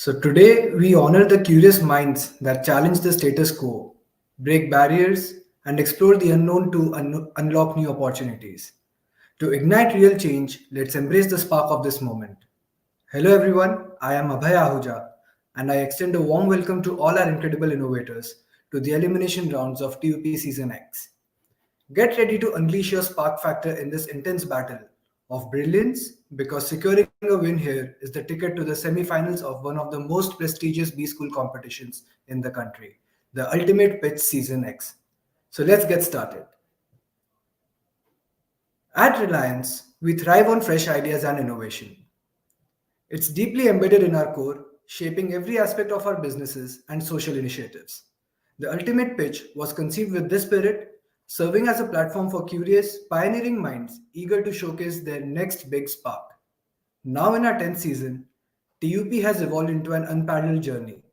So, today we honor the curious minds that challenge the status quo, break barriers, and explore the unknown to unlock new opportunities. To ignite real change, let's embrace the spark of this moment. Hello, everyone. I am Abhay Ahuja, and I extend a warm welcome to all our incredible innovators to the elimination rounds of T.U.P Season X. Get ready to unleash your spark factor in this intense battle of brilliance because securing a win here is the ticket to the semi-finals of one of the most prestigious B school competitions in the country, the Ultimate Pitch Season X. So let's get started. At Reliance, we thrive on fresh ideas and innovation. It's deeply embedded in our core, shaping every aspect of our businesses and social initiatives. The Ultimate Pitch was conceived with this spirit, serving as a platform for curious, pioneering minds eager to showcase their next big spark. Now, in our 10th season, TUP has evolved into an unparalleled journey.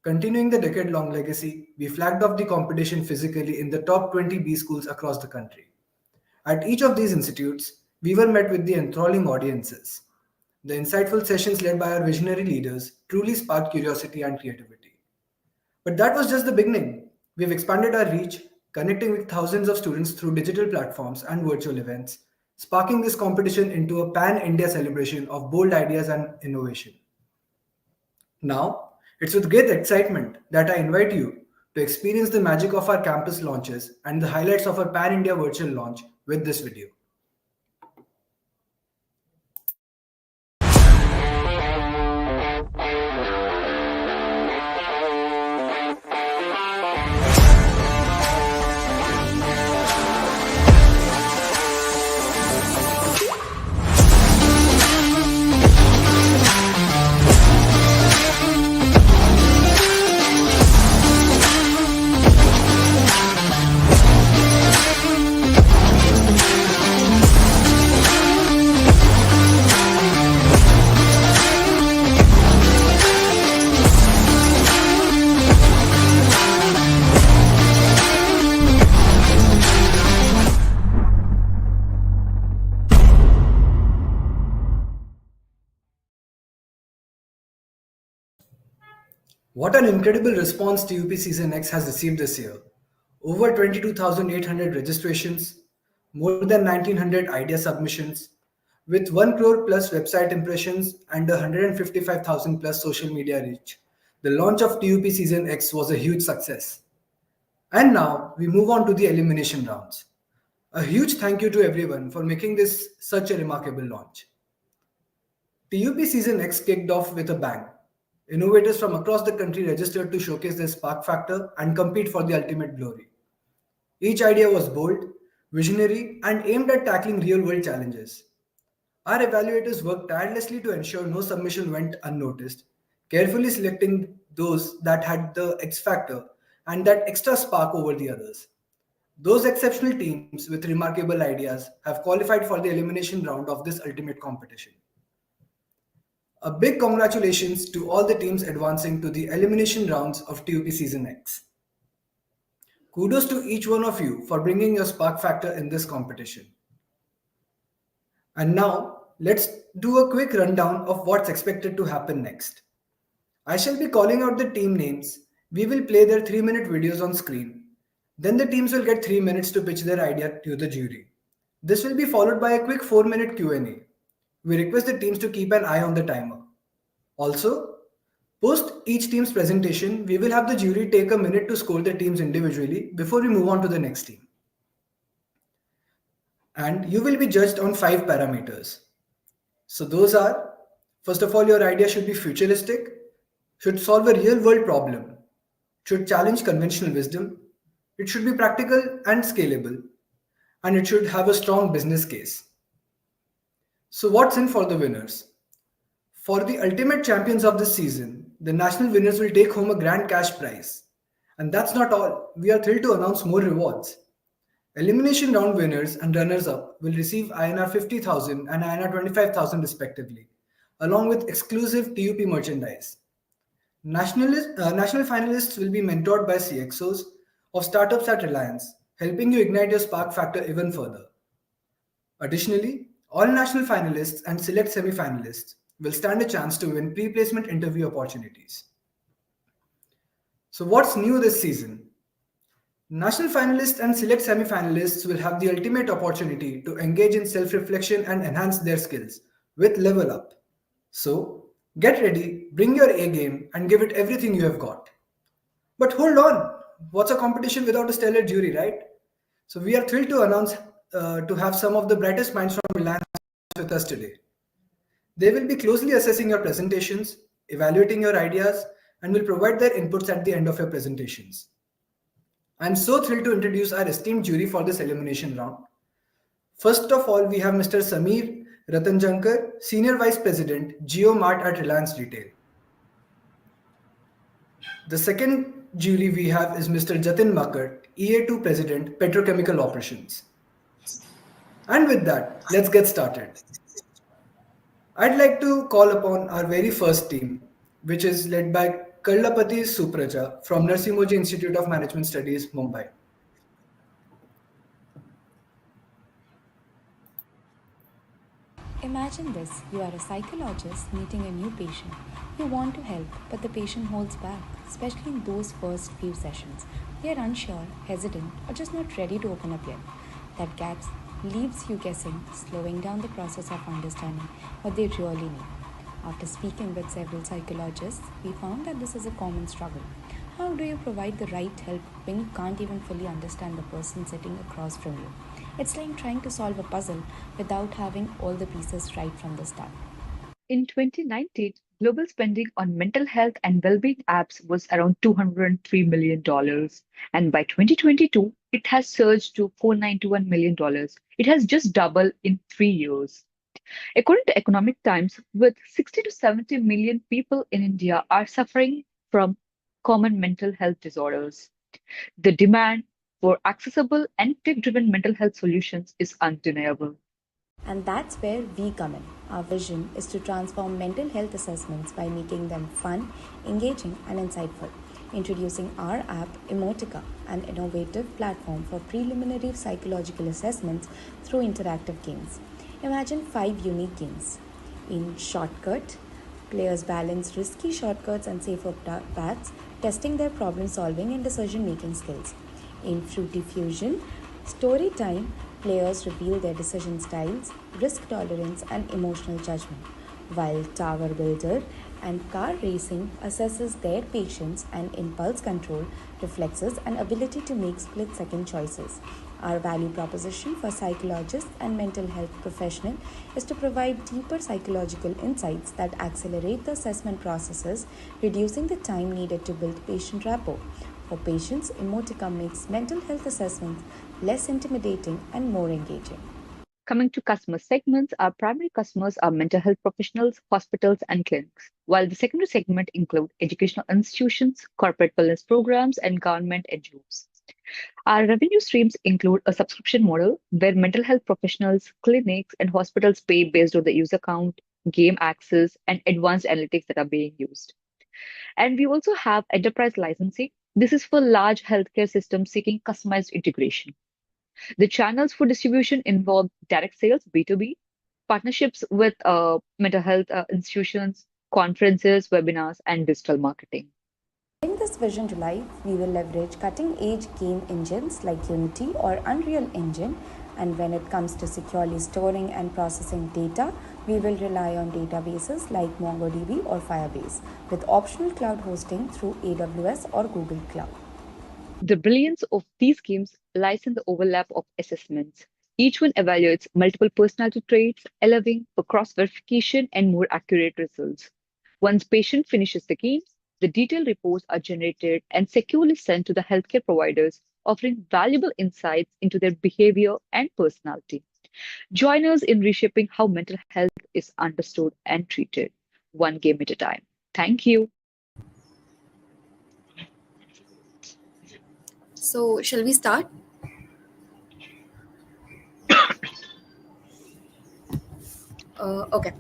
Continuing the decade long legacy, we flagged off the competition physically in the top 20 B schools across the country. At each of these institutes, we were met with the enthralling audiences. The insightful sessions led by our visionary leaders truly sparked curiosity and creativity. But that was just the beginning. We've expanded our reach, connecting with thousands of students through digital platforms and virtual events, sparking this competition into a pan India celebration of bold ideas and innovation. Now, it's with great excitement that I invite you to experience the magic of our campus launches and the highlights of our pan India virtual launch with this video. What an incredible response TUP Season X has received this year. Over 22,800 registrations, more than 1,900 idea submissions, with 1 crore plus website impressions and 155,000 plus social media reach. The launch of TUP Season X was a huge success. And now we move on to the elimination rounds. A huge thank you to everyone for making this such a remarkable launch. TUP Season X kicked off with a bang. Innovators from across the country registered to showcase their spark factor and compete for the ultimate glory. Each idea was bold, visionary, and aimed at tackling real world challenges. Our evaluators worked tirelessly to ensure no submission went unnoticed, carefully selecting those that had the X factor and that extra spark over the others. Those exceptional teams with remarkable ideas have qualified for the elimination round of this ultimate competition. A big congratulations to all the teams advancing to the elimination rounds of TUP Season X. Kudos to each one of you for bringing your spark factor in this competition. And now, let's do a quick rundown of what's expected to happen next. I shall be calling out the team names. We will play their 3-minute videos on screen. Then the teams will get 3 minutes to pitch their idea to the jury. This will be followed by a quick 4-minute Q&A. We request the teams to keep an eye on the timer. Also, post each team's presentation, we will have the jury take a minute to score the teams individually before we move on to the next team. And you will be judged on 5 parameters. So those are, first of all, your idea should be futuristic, should solve a real world problem, should challenge conventional wisdom, it should be practical and scalable, and it should have a strong business case. So what's in for the winners? For the ultimate champions of this season, the national winners will take home a grand cash prize. And that's not all. We are thrilled to announce more rewards. Elimination round winners and runners-up will receive INR 50,000 and INR 25,000 respectively, along with exclusive TUP merchandise. National finalists will be mentored by CXOs of startups at Reliance, helping you ignite your spark factor even further. Additionally, all national finalists and select semi-finalists will stand a chance to win pre placement interview opportunities. So, what's new this season? National finalists and select semi finalists will have the ultimate opportunity to engage in self reflection and enhance their skills with Level Up. So, get ready, bring your A game, and give it everything you have got. But hold on, what's a competition without a stellar jury, right? So, we are thrilled to announce to have some of the brightest minds from Reliance with us today. They will be closely assessing your presentations, evaluating your ideas, and will provide their inputs at the end of your presentations. I'm so thrilled to introduce our esteemed jury for this elimination round. First of all, we have Mr. Sameer Ratanjankar, Senior Vice President, Geo Mart at Reliance Retail. The second jury we have is Mr. Jatin Makar, EA2 President, Petrochemical Operations. And with that, let's get started. I'd like to call upon our very first team, which is led by Karlapati Supraja from Narsimoji Institute of Management Studies, Mumbai. Imagine this, you are a psychologist meeting a new patient. You want to help, but the patient holds back, especially in those first few sessions. They are unsure, hesitant, or just not ready to open up yet. That gap leaves you guessing, slowing down the process of understanding what they really need. After speaking with several psychologists, we found that this is a common struggle. How do you provide the right help when you can't even fully understand the person sitting across from you? It's like trying to solve a puzzle without having all the pieces right from the start. In 2019, global spending on mental health and well-being apps was around $203 million, dollars, and by 2022, it has surged to $491 million. Dollars. It has just doubled in 3 years. According to Economic Times, with 60 to 70 million people in India are suffering from common mental health disorders. The demand for accessible and tech-driven mental health solutions is undeniable. And that's where we come in. Our vision is to transform mental health assessments by making them fun, engaging, and insightful. Introducing our app, Emotica, an innovative platform for preliminary psychological assessments through interactive games. Imagine 5 unique games. In Shortcut, players balance risky shortcuts and safer paths, testing their problem solving and decision making skills. In Fruity Fusion, story time, players reveal their decision styles, risk tolerance, and emotional judgment, while Tower Builder and Car Racing assesses their patience and impulse control, reflexes, and ability to make split second choices. Our value proposition for psychologists and mental health professionals is to provide deeper psychological insights that accelerate the assessment processes, reducing the time needed to build patient rapport. For patients, Emotica makes mental health assessments less intimidating and more engaging. Coming to customer segments, our primary customers are mental health professionals, hospitals, and clinics, while the secondary segment include educational institutions, corporate wellness programs, and government NGOs. Our revenue streams include a subscription model where mental health professionals, clinics, and hospitals pay based on the user count, game access, and advanced analytics that are being used. And we also have enterprise licensing. This is for large healthcare systems seeking customized integration. The channels for distribution involve direct sales, B2B, partnerships with mental health institutions, conferences, webinars, and digital marketing. To bring this vision to life, we will leverage cutting-edge game engines like Unity or Unreal Engine, and when it comes to securely storing and processing data, we will rely on databases like MongoDB or Firebase, with optional cloud hosting through AWS or Google Cloud. The brilliance of these games lies in the overlap of assessments. Each one evaluates multiple personality traits, allowing for cross verification and more accurate results. Once patient finishes the games, the detailed reports are generated and securely sent to the healthcare providers, offering valuable insights into their behavior and personality. Join us in reshaping how mental health is understood and treated, one game at a time. Thank you. So, shall we start? Okay.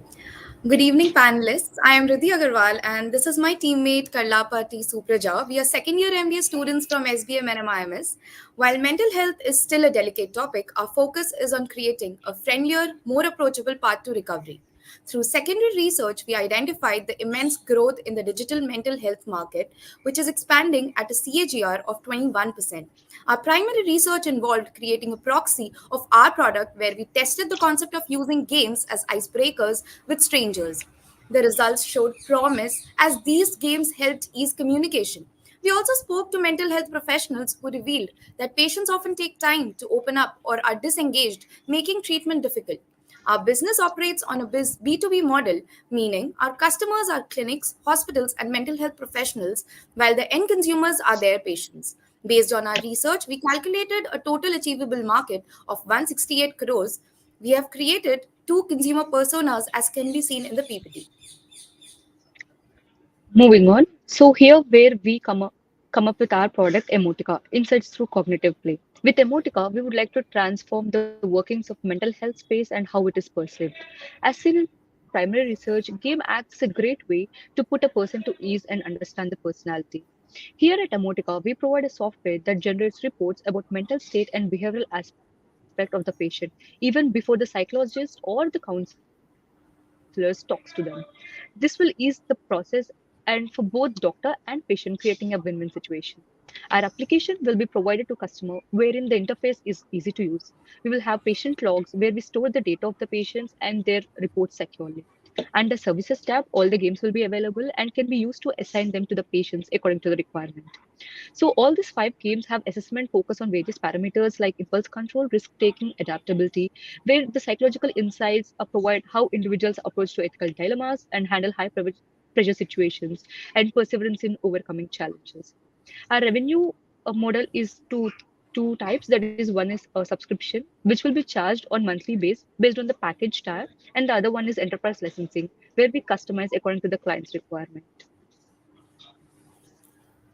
Good evening, panelists. I am Riddhi Agarwal, and this is my teammate Karlapati Supraja. We are second year MBA students from SBM and MIMS. While mental health is still a delicate topic, our focus is on creating a friendlier, more approachable path to recovery. Through secondary research, we identified the immense growth in the digital mental health market, which is expanding at a CAGR of 21%. Our primary research involved creating a proxy of our product where we tested the concept of using games as icebreakers with strangers. The results showed promise as these games helped ease communication. We also spoke to mental health professionals who revealed that patients often take time to open up or are disengaged, making treatment difficult. Our business operates on a B2B model, meaning our customers are clinics, hospitals, and mental health professionals, while the end consumers are their patients. Based on our research, we calculated a total achievable market of 168 crores. We have created two consumer personas as can be seen in the PPT. Moving on, so here where we come up with our product Emotica, insights through cognitive play. With Emotica, we would like to transform the workings of mental health space and how it is perceived. As seen in primary research, game acts as a great way to put a person to ease and understand the personality. Here at Emotica, we provide a software that generates reports about mental state and behavioral aspect of the patient, even before the psychologist or the counselors talks to them. This will ease the process and for both doctor and patient, creating a win-win situation. Our application will be provided to customer wherein the interface is easy to use. We will have patient logs where we store the data of the patients and their reports securely. Under services tab, all the games will be available and can be used to assign them to the patients according to the requirement. So all these five games have assessment focus on various parameters like impulse control, risk taking, adaptability, where the psychological insights provide how individuals approach to ethical dilemmas and handle pressure situations and perseverance in overcoming challenges. Our revenue model is two types. That is, one is a subscription, which will be charged on monthly based on the package type, and the other one is enterprise licensing, where we customize according to the client's requirement.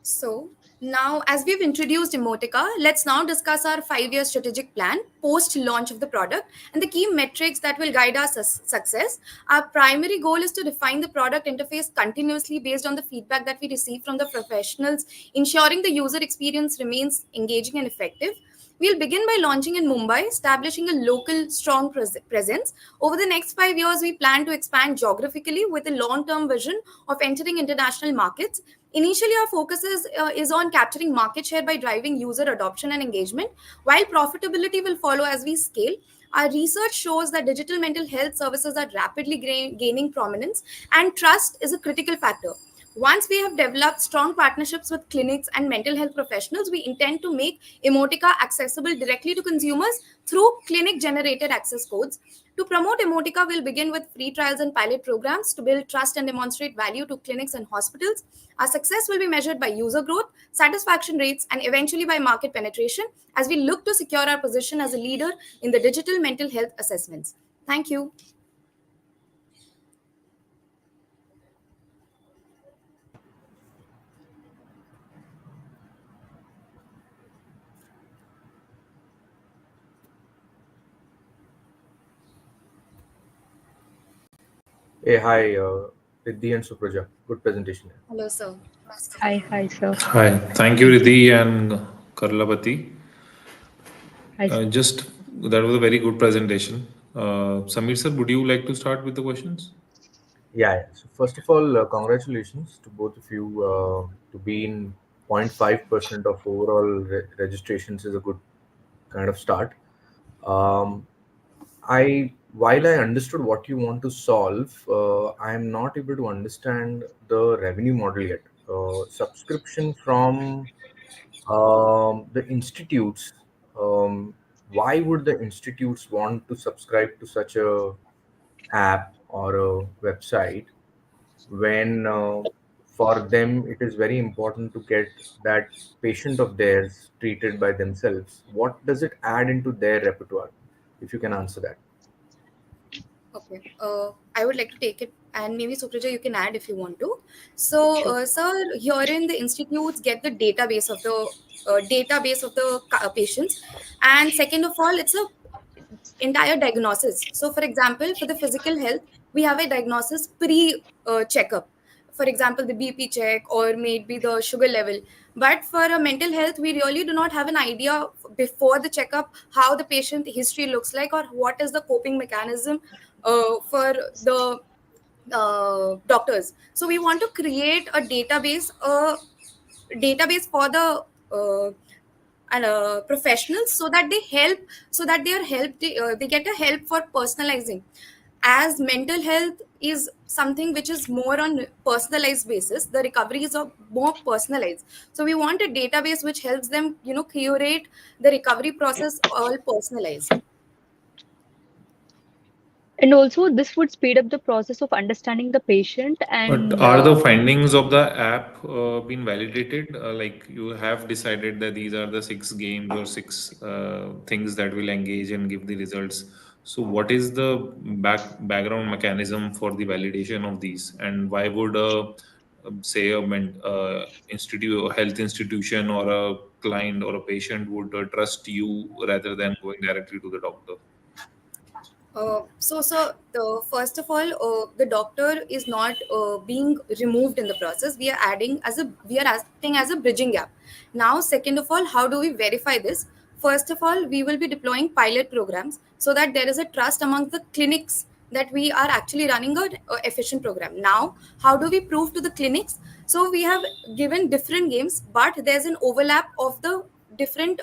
So, now as we've introduced Emotica, let's now discuss our 5 year strategic plan post launch of the product and the key metrics that will guide our success. Our primary goal is to refine the product interface continuously based on the feedback that we receive from the professionals, ensuring the user experience remains engaging and effective. We'll begin by launching in Mumbai, establishing a local strong presence. Over the next 5 years, we plan to expand geographically with a long term vision of entering international markets. Initially, our focus is on capturing market share by driving user adoption and engagement, while profitability will follow as we scale. Our research shows that digital mental health services are rapidly gaining prominence, and trust is a critical factor. Once we have developed strong partnerships with clinics and mental health professionals, we intend to make Emotica accessible directly to consumers through clinic generated access codes. To promote Emotica, we'll begin with free trials and pilot programs to build trust and demonstrate value to clinics and hospitals. Our success will be measured by user growth, satisfaction rates, and eventually by market penetration as we look to secure our position as a leader in the digital mental health assessments. Thank you. Hey, hi, Riddhi and Supraja. Good presentation. Hello, sir. Hi, sir. Hi, thank you, Riddhi and Karlapati. Hi, sir. Just that was a very good presentation. Samir sir, would you like to start with the questions? Yeah. So first of all, congratulations to both of you. To be in 0.5% of overall registrations is a good kind of start. Um, while I understood what you want to solve, I am not able to understand the revenue model yet. Subscription from the institutes. Um, why would the institutes want to subscribe to such a app or a website when for them it is very important to get that patient of theirs treated by themselves? What does it add into their repertoire? If you can answer that. Okay. I would like to take it, and maybe Supraja, you can add if you want to. So, Sure. sir, herein the institutes get the database of the patients, and second of all, it's a entire diagnosis. So, for example, for the physical health, we have a diagnosis pre checkup. For example, the BP check or maybe the sugar level. But for a mental health, we really do not have an idea before the checkup how the patient history looks like or what is the coping mechanism for the doctors. So we want to create a database for the professionals, so that they help, so that they are helped, they get a help for personalizing, as mental health is something which is more on personalized basis. The recoveries are more personalized, so we want a database which helps them, curate the recovery process all personalized. And also, this would speed up the process of understanding the patient But and are the findings of the app been validated? Like you have decided that these are the six games or six things that will engage and give the results. So what is the background mechanism for the validation of these, and why would say institute, a health institution, or a client or a patient would trust you rather than going directly to the doctor? First of all, the doctor is not being removed in the process. We are acting as a bridging gap. Now, second of all, how do we verify this? First of all, we will be deploying pilot programs so that there is a trust among the clinics that we are actually running a efficient program. Now, how do we prove to the clinics? So we have given different games, but there's an overlap of the different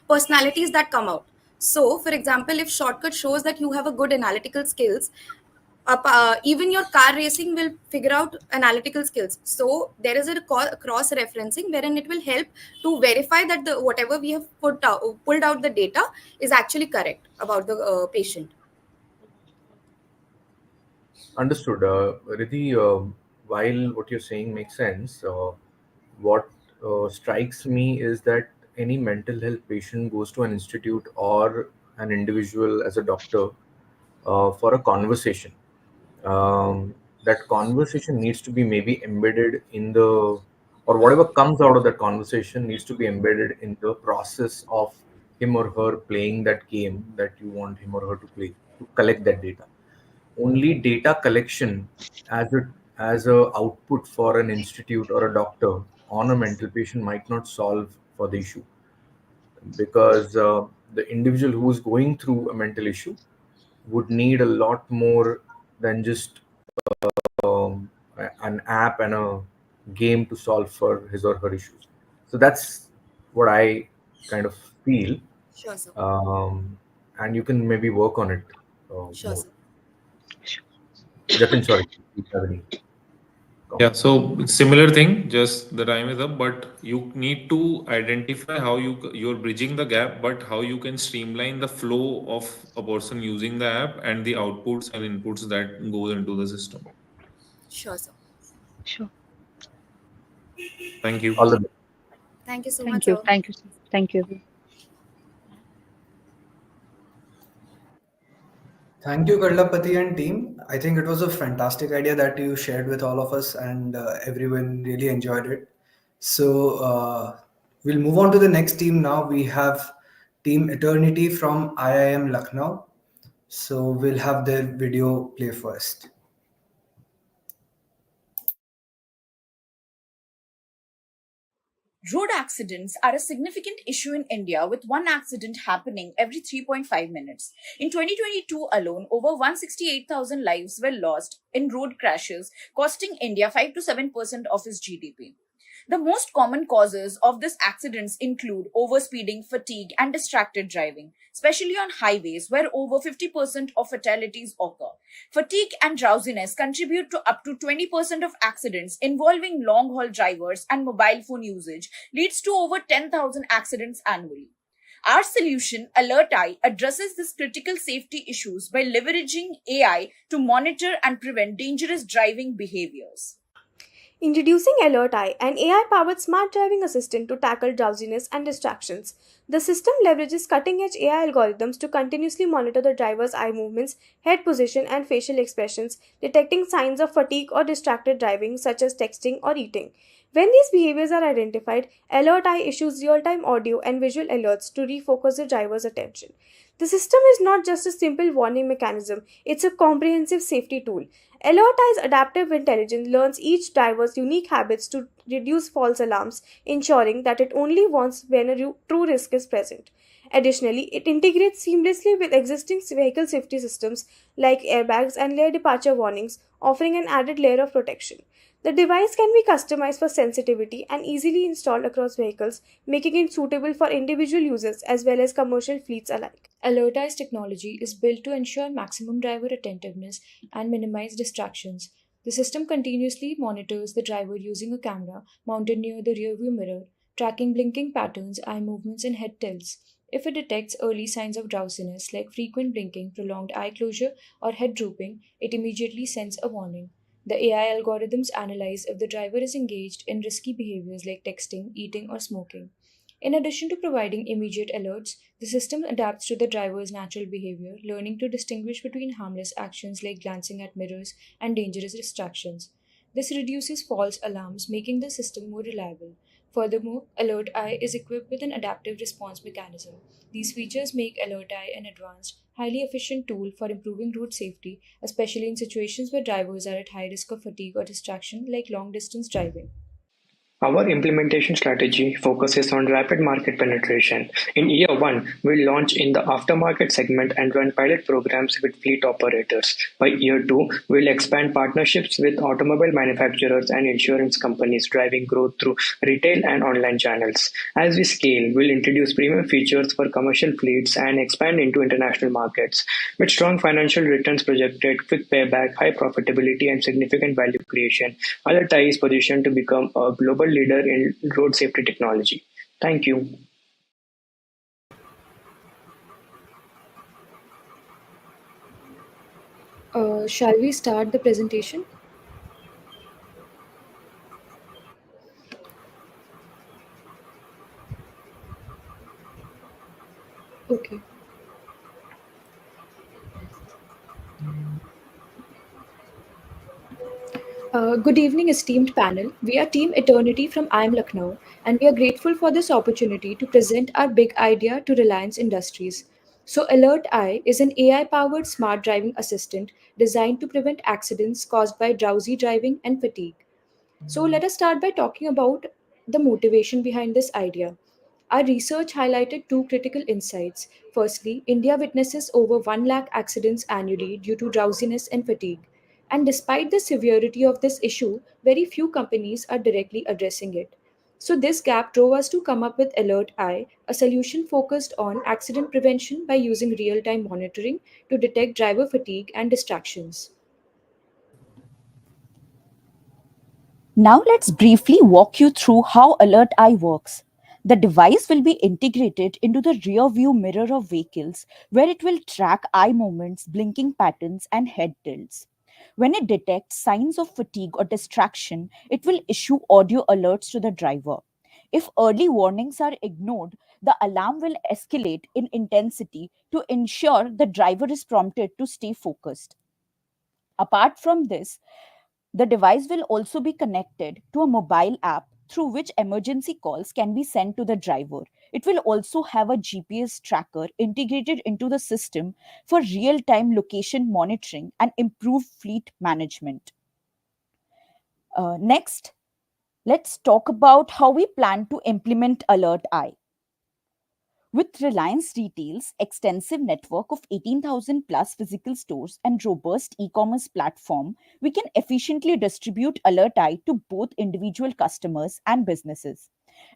personalities that come out. So, for example, if shortcut shows that you have a good analytical skills, even your car racing will figure out analytical skills. So there is a cross referencing wherein it will help to verify that the whatever we have pulled out the data is actually correct about the patient. Understood. Riddhi, while what you're saying makes sense, what strikes me is that any mental health patient goes to an institute or an individual as a doctor for a conversation. That conversation needs to be maybe embedded in the, or whatever comes out of that conversation needs to be embedded in the process of him or her playing that game that you want him or her to play, to collect that data. Only data collection as a output for an institute or a doctor on a mental patient might not solve for the issue, because the individual who is going through a mental issue would need a lot more than just an app and a game to solve for his or her issues. So that's what I kind of feel, Sure, sir. and you can maybe work on it Sure, more. sir. Jatin, sorry, do you have any Yeah, comments? so similar thing, just the time is up, but you need to identify how you're bridging the gap, but how you can streamline the flow of a person using the app and the outputs and inputs that goes into the system. Sure, sir. sure. Thank you. All the best. Thank you so much, Thank you. sir. Thank you. Sir. Thank you. Thank you, Karlapati and team. I think it was a fantastic idea that you shared with all of us, and everyone really enjoyed it. So, we'll move on to the next team now. We have Team Eternity from IIM Lucknow. So, we'll have their video play first. Road accidents are a significant issue in India, with one accident happening every 3.5 minutes. In 2022 alone, over 168,000 lives were lost in road crashes, costing India 5 to 7% of its GDP. The most common causes of these accidents include overspeeding, fatigue, and distracted driving, especially on highways where over 50% of fatalities occur. Fatigue and drowsiness contribute to up to 20% of accidents involving long haul drivers, and mobile phone usage leads to over 10,000 accidents annually. Our solution, Alert Eye, addresses these critical safety issues by leveraging AI to monitor and prevent dangerous driving behaviors. Introducing Alert Eye, an AI powered smart driving assistant to tackle drowsiness and distractions. The system leverages cutting edge AI algorithms to continuously monitor the driver's eye movements, head position, and facial expressions, detecting signs of fatigue or distracted driving, such as texting or eating. When these behaviors are identified, Alert Eye issues real time audio and visual alerts to refocus the driver's attention. The system is not just a simple warning mechanism, it's a comprehensive safety tool. Alert Eye's adaptive intelligence learns each driver's unique habits to reduce false alarms, ensuring that it only warns when a true risk is present. Additionally, it integrates seamlessly with existing vehicle safety systems like airbags and lane departure warnings, offering an added layer of protection. The device can be customized for sensitivity and easily installed across vehicles, making it suitable for individual users as well as commercial fleets alike. Alertize technology is built to ensure maximum driver attentiveness and minimize distractions. The system continuously monitors the driver using a camera mounted near the rearview mirror, tracking blinking patterns, eye movements, and head tilts. If it detects early signs of drowsiness like frequent blinking, prolonged eye closure, or head drooping, it immediately sends a warning. The AI algorithms analyze if the driver is engaged in risky behaviors like texting, eating, or smoking. In addition to providing immediate alerts, the system adapts to the driver's natural behavior, learning to distinguish between harmless actions like glancing at mirrors and dangerous distractions. This reduces false alarms, making the system more reliable. Furthermore, Alert Eye is equipped with an adaptive response mechanism. These features make Alert Eye an advanced, highly efficient tool for improving road safety, especially in situations where drivers are at high risk of fatigue or distraction, like long distance driving. Our implementation strategy focuses on rapid market penetration. In year one, we'll launch in the aftermarket segment and run pilot programs with fleet operators. By year two, we'll expand partnerships with automobile manufacturers and insurance companies, driving growth through retail and online channels. As we scale, we'll introduce premium features for commercial fleets and expand into international markets. With strong financial returns projected, quick payback, high profitability, and significant value creation, Altai is positioned to become a global leader in road safety technology. Thank you. Shall we start the presentation? Okay. Good evening, esteemed panel. We are Team Eternity from IIM Lucknow, and we are grateful for this opportunity to present our big idea to Reliance Industries. So, Alert Eye is an AI powered smart driving assistant designed to prevent accidents caused by drowsy driving and fatigue. So, let us start by talking about the motivation behind this idea. Our research highlighted two critical insights. Firstly, India witnesses over 1 lakh accidents annually due to drowsiness and fatigue. And despite the severity of this issue, very few companies are directly addressing it. So, this gap drove us to come up with Alert Eye, a solution focused on accident prevention by using real time monitoring to detect driver fatigue and distractions. Now let's briefly walk you through how Alert Eye works. The device will be integrated into the rear view mirror of vehicles where it will track eye movements, blinking patterns, and head tilts. When it detects signs of fatigue or distraction, it will issue audio alerts to the driver. If early warnings are ignored, the alarm will escalate in intensity to ensure the driver is prompted to stay focused. Apart from this, the device will also be connected to a mobile app through which emergency calls can be sent to the driver. It will also have a GPS tracker integrated into the system for real time location monitoring and improved fleet management. Next, let's talk about how we plan to implement Alert Eye. With Reliance Retail's extensive network of 18,000 plus physical stores and robust e commerce platform, we can efficiently distribute Alert Eye to both individual customers and businesses.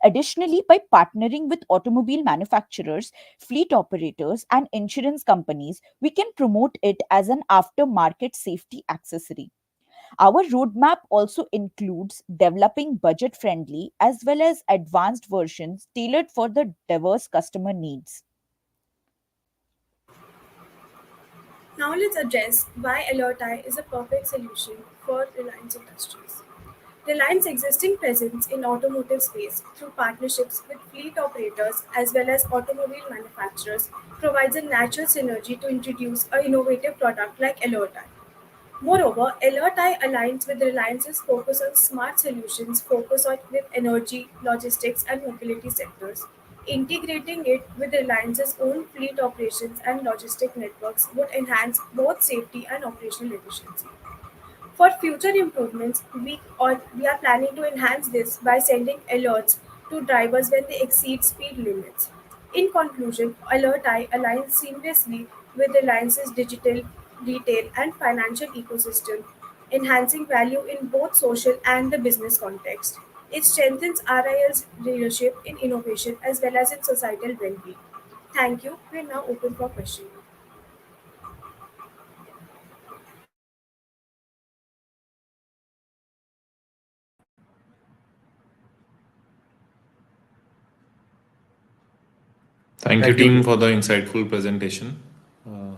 Additionally, by partnering with automobile manufacturers, fleet operators, and insurance companies, we can promote it as an aftermarket safety accessory. Our roadmap also includes developing budget friendly as well as advanced versions tailored for the diverse customer needs. Now let's address why Alerti is a perfect solution for Reliance Industries. Reliance's existing presence in automotive space through partnerships with fleet operators as well as automobile manufacturers provides a natural synergy to introduce an innovative product like Alerti. Moreover, Alerti aligns with Reliance's focus on smart solutions focus on with energy, logistics, and mobility sectors. Integrating it with Reliance's own fleet operations and logistic networks would enhance both safety and operational efficiency. For future improvements, we are planning to enhance this by sending alerts to drivers when they exceed speed limits. In conclusion, AlertEye aligns seamlessly with Reliance's digital, retail, and financial ecosystem, enhancing value in both social and the business context. It strengthens RIL's leadership in innovation as well as in societal well-being. Thank you. We are now open for questions. Thank you, Thank you. team, for the insightful presentation. Uh,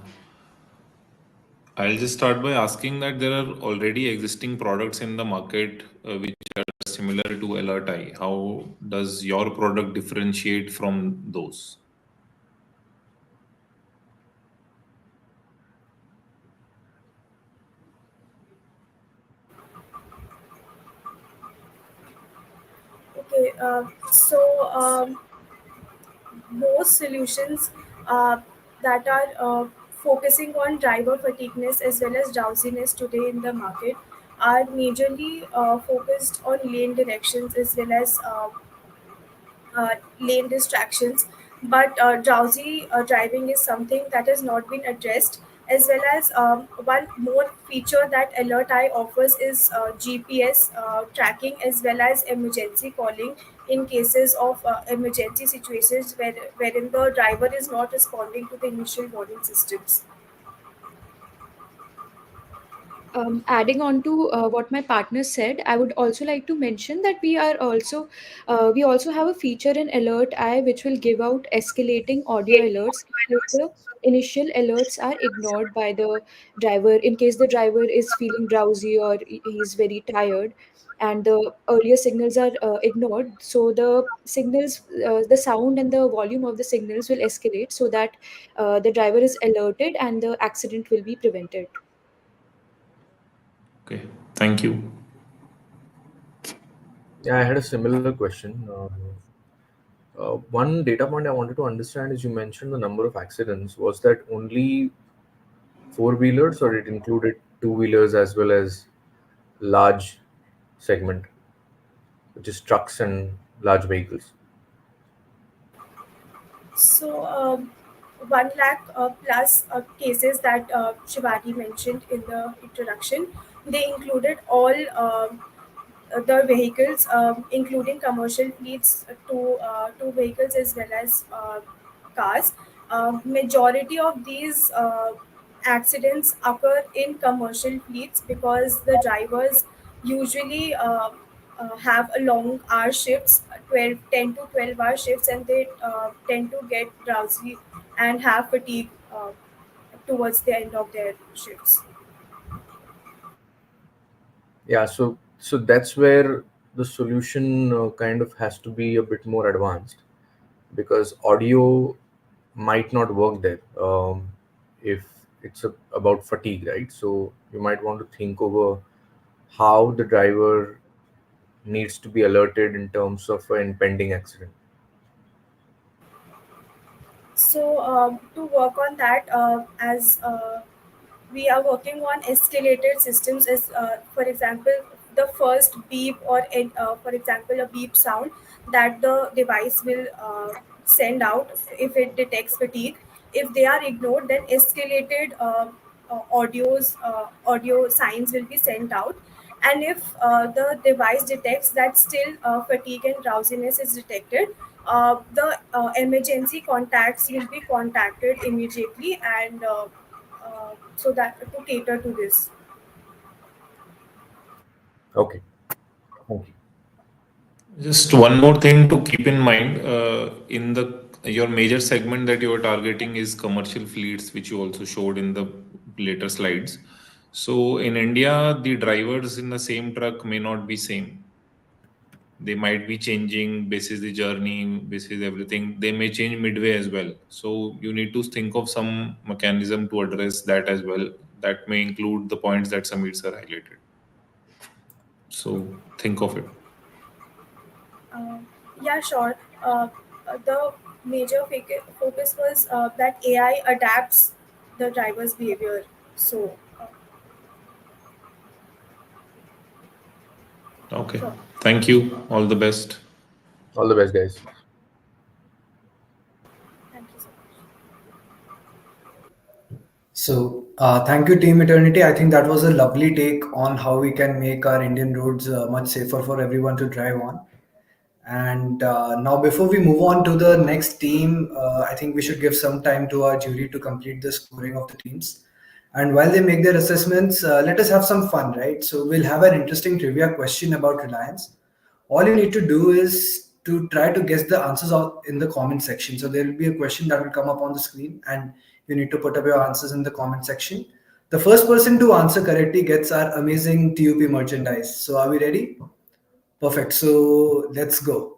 I'll just start by asking that there are already existing products in the market which are similar to AlertEye. How does your product differentiate from those? Okay, most solutions that are focusing on driver fatigueness as well as drowsiness today in the market are majorly focused on lane directions as well as lane distractions. But drowsy driving is something that has not been addressed. As well as one more feature that Alert Eye offers is GPS tracking as well as emergency calling in cases of emergency situations wherein the driver is not responding to the initial warning systems. Adding on to what my partner said, I would also like to mention that we also have a feature in Alert Eye which will give out escalating audio alerts if the initial alerts are ignored by the driver. In case the driver is feeling drowsy or he's very tired, and the earlier signals are ignored, so the sound and the volume of the signals will escalate so that the driver is alerted and the accident will be prevented. Okay, thank you. Yeah, I had a similar question. One data point I wanted to understand is you mentioned the number of accidents. Was that only four wheelers or it included two wheelers as well as large segment, which is trucks and large vehicles? So, 1 lakh plus cases that Shivati mentioned in the introduction, they included all the vehicles, including commercial fleets, to vehicles as well as cars. Majority of these accidents occur in commercial fleets because the drivers usually have a long hour shifts, 10 to 12-hour shifts, and they tend to get drowsy and have fatigue towards the end of their shifts. Yeah, so that's where the solution kind of has to be a bit more advanced because audio might not work there if it's about fatigue, right? So you might want to think over how the driver needs to be alerted in terms of an impending accident. So, to work on that, as we are working on escalated systems, as for example, the first beep or for example, a beep sound that the device will send out if it detects fatigue. If they are ignored, then escalated audio signs will be sent out. And if the device detects that still fatigue and drowsiness is detected, the emergency contacts will be contacted immediately, and so that to cater to this. Okay, thank you. Just one more thing to keep in mind, in the your major segment that you are targeting is commercial fleets, which you also showed in the later slides. So in India, the drivers in the same truck may not be same. They might be changing basis the journey, basis everything. They may change midway as well. So you need to think of some mechanism to address that as well. That may include the points that Samir sir highlighted. So think of it. Uh, yeah, sure. The major focus was that AI adapts the driver's behavior. So, Okay. sure. Thank you. All the best. All the best, guys. Thank you, Team Eternity. I think that was a lovely take on how we can make our Indian roads much safer for everyone to drive on. And now, before we move on to the next team, I think we should give some time to our jury to complete the scoring of the teams. And while they make their assessments, let us have some fun, right? So, we'll have an interesting trivia question about Reliance. All you need to do is to try to guess the answers out in the comment section. So, there will be a question that will come up on the screen, and you need to put up your answers in the comment section. The first person to answer correctly gets our amazing TUP merchandise. So, are we ready? Perfect. So let's go.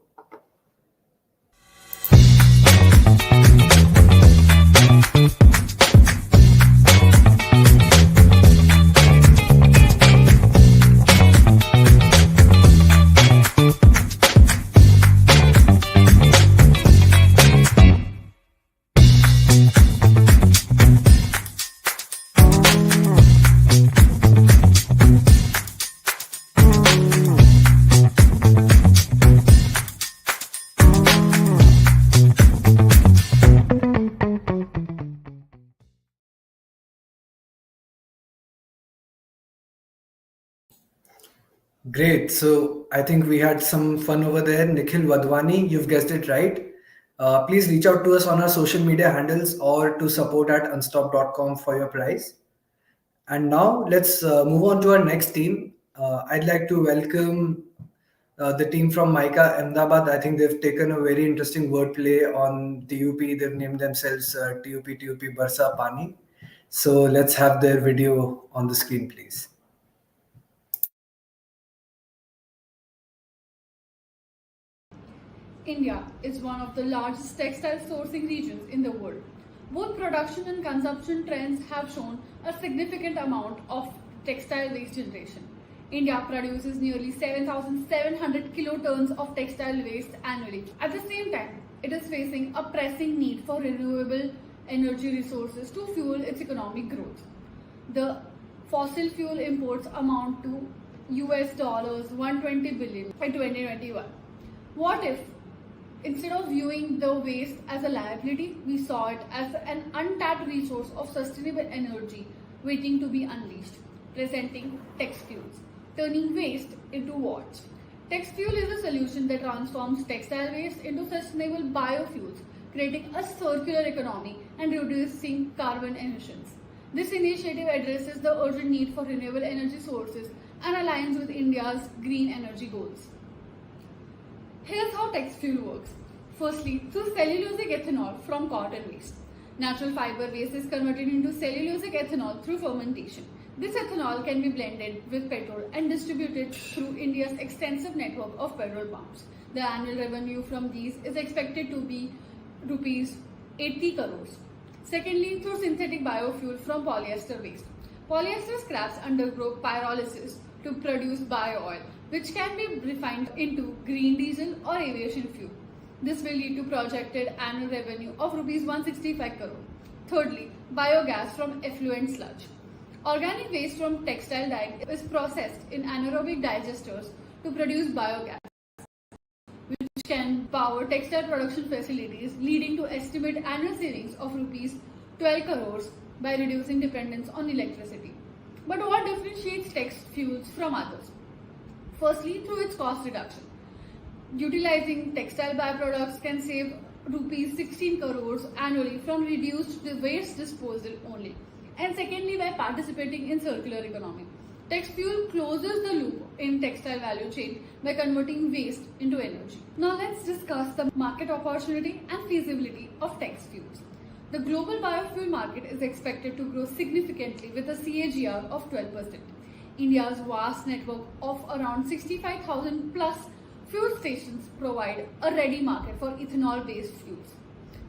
Great. So I think we had some fun over there. Nikhil Wadhwani, you've guessed it right. Please reach out to us on our social media handles or to support@unstop.com for your prize. And now let's move on to our next team. I'd like to welcome the team from Maika Ahmedabad. I think they've taken a very interesting wordplay on TUP. They've named themselves TUP Barsa Pani. So let's have their video on the screen, please. India is one of the largest textile sourcing regions in the world. Both production and consumption trends have shown a significant amount of textile waste generation. India produces nearly 7,700 kilotons of textile waste annually. At the same time, it is facing a pressing need for renewable energy resources to fuel its economic growth. The fossil fuel imports amount to US dollars 120 billion by 2021. What if instead of viewing the waste as a liability, we saw it as an untapped resource of sustainable energy waiting to be unleashed, presenting text fuels, turning waste into what? Text fuel is a solution that transforms textile waste into sustainable biofuels, creating a circular economy and reducing carbon emissions. This initiative addresses the urgent need for renewable energy sources and aligns with India's green energy goals. Here's how text fuel works. Firstly, through cellulosic ethanol from cotton waste. Natural fiber waste is converted into cellulosic ethanol through fermentation. This ethanol can be blended with petrol and distributed through India's extensive network of petrol pumps. The annual revenue from these is expected to be rupees 80 crores. Secondly, through synthetic biofuel from polyester waste. Polyester scraps undergo pyrolysis to produce bio-oil, which can be refined into green diesel or aviation fuel. This will lead to projected annual revenue of rupees 165 crore. Thirdly, biogas from effluent sludge. Organic waste from textile dye is processed in anaerobic digesters to produce biogas, which can power textile production facilities, leading to estimated annual savings of rupees 12 crores by reducing dependence on electricity. But what differentiates text fuels from others? Firstly, through its cost reduction. Utilizing textile byproducts can save rupees 16 crores annually from reduced waste disposal only. And secondly, by participating in circular economy. Text fuel closes the loop in textile value chain by converting waste into energy. Now let's discuss the market opportunity and feasibility of text fuels. The global biofuel market is expected to grow significantly with a CAGR of 12%. India's vast network of around 65,000 plus fuel stations provide a ready market for ethanol-based fuels.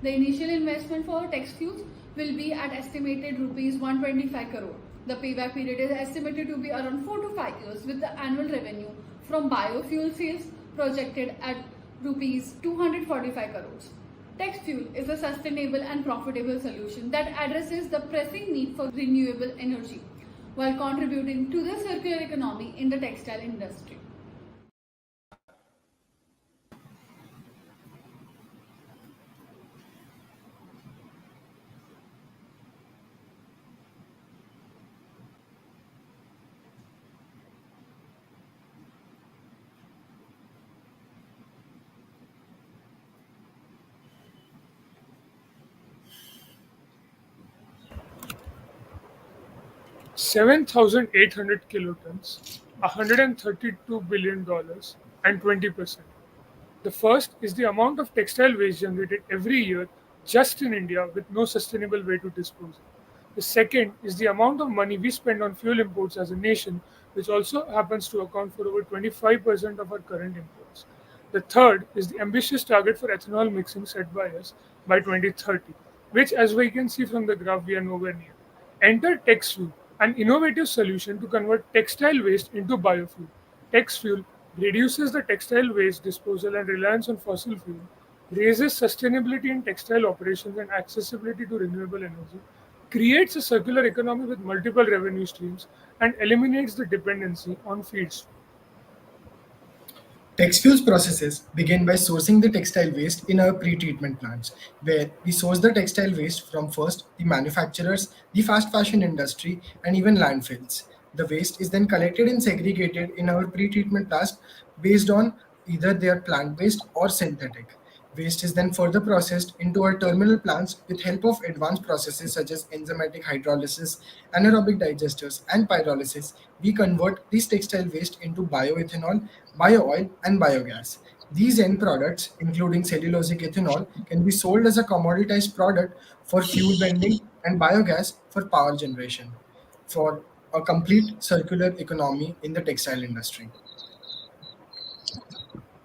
The initial investment for text fuels will be at estimated rupees 125 crore. The payback period is estimated to be around 4 to 5 years, with the annual revenue from biofuel sales projected at rupees 245 crores. Text fuel is a sustainable and profitable solution that addresses the pressing need for renewable energy while contributing to the circular economy in the textile industry. 7,800 kilotons, $132 billion, and 20%. The first is the amount of textile waste generated every year just in India with no sustainable way to dispose it. The second is the amount of money we spend on fuel imports as a nation, which also happens to account for over 25% of our current imports. The third is the ambitious target for ethanol mixing set by us by 2030, which, as we can see from the graph, we are nowhere near. Enter TextFuel, an innovative solution to convert textile waste into biofuel. TextFuel reduces the textile waste disposal and reliance on fossil fuel, raises sustainability in textile operations and accessibility to renewable energy, creates a circular economy with multiple revenue streams, and eliminates the dependency on feeds. Texfuel's processes begin by sourcing the textile waste in our pre-treatment plants, where we source the textile waste from first the manufacturers, the fast fashion industry, and even landfills. The waste is then collected and segregated in our pre-treatment plants based on either they are plant-based or synthetic. Waste is then further processed into our terminal plants with help of advanced processes such as enzymatic hydrolysis, anaerobic digesters, and pyrolysis. We convert this textile waste into bioethanol, bio-oil, and biogas. These end products, including cellulosic ethanol, can be sold as a commoditized product for fuel blending and biogas for power generation for a complete circular economy in the textile industry.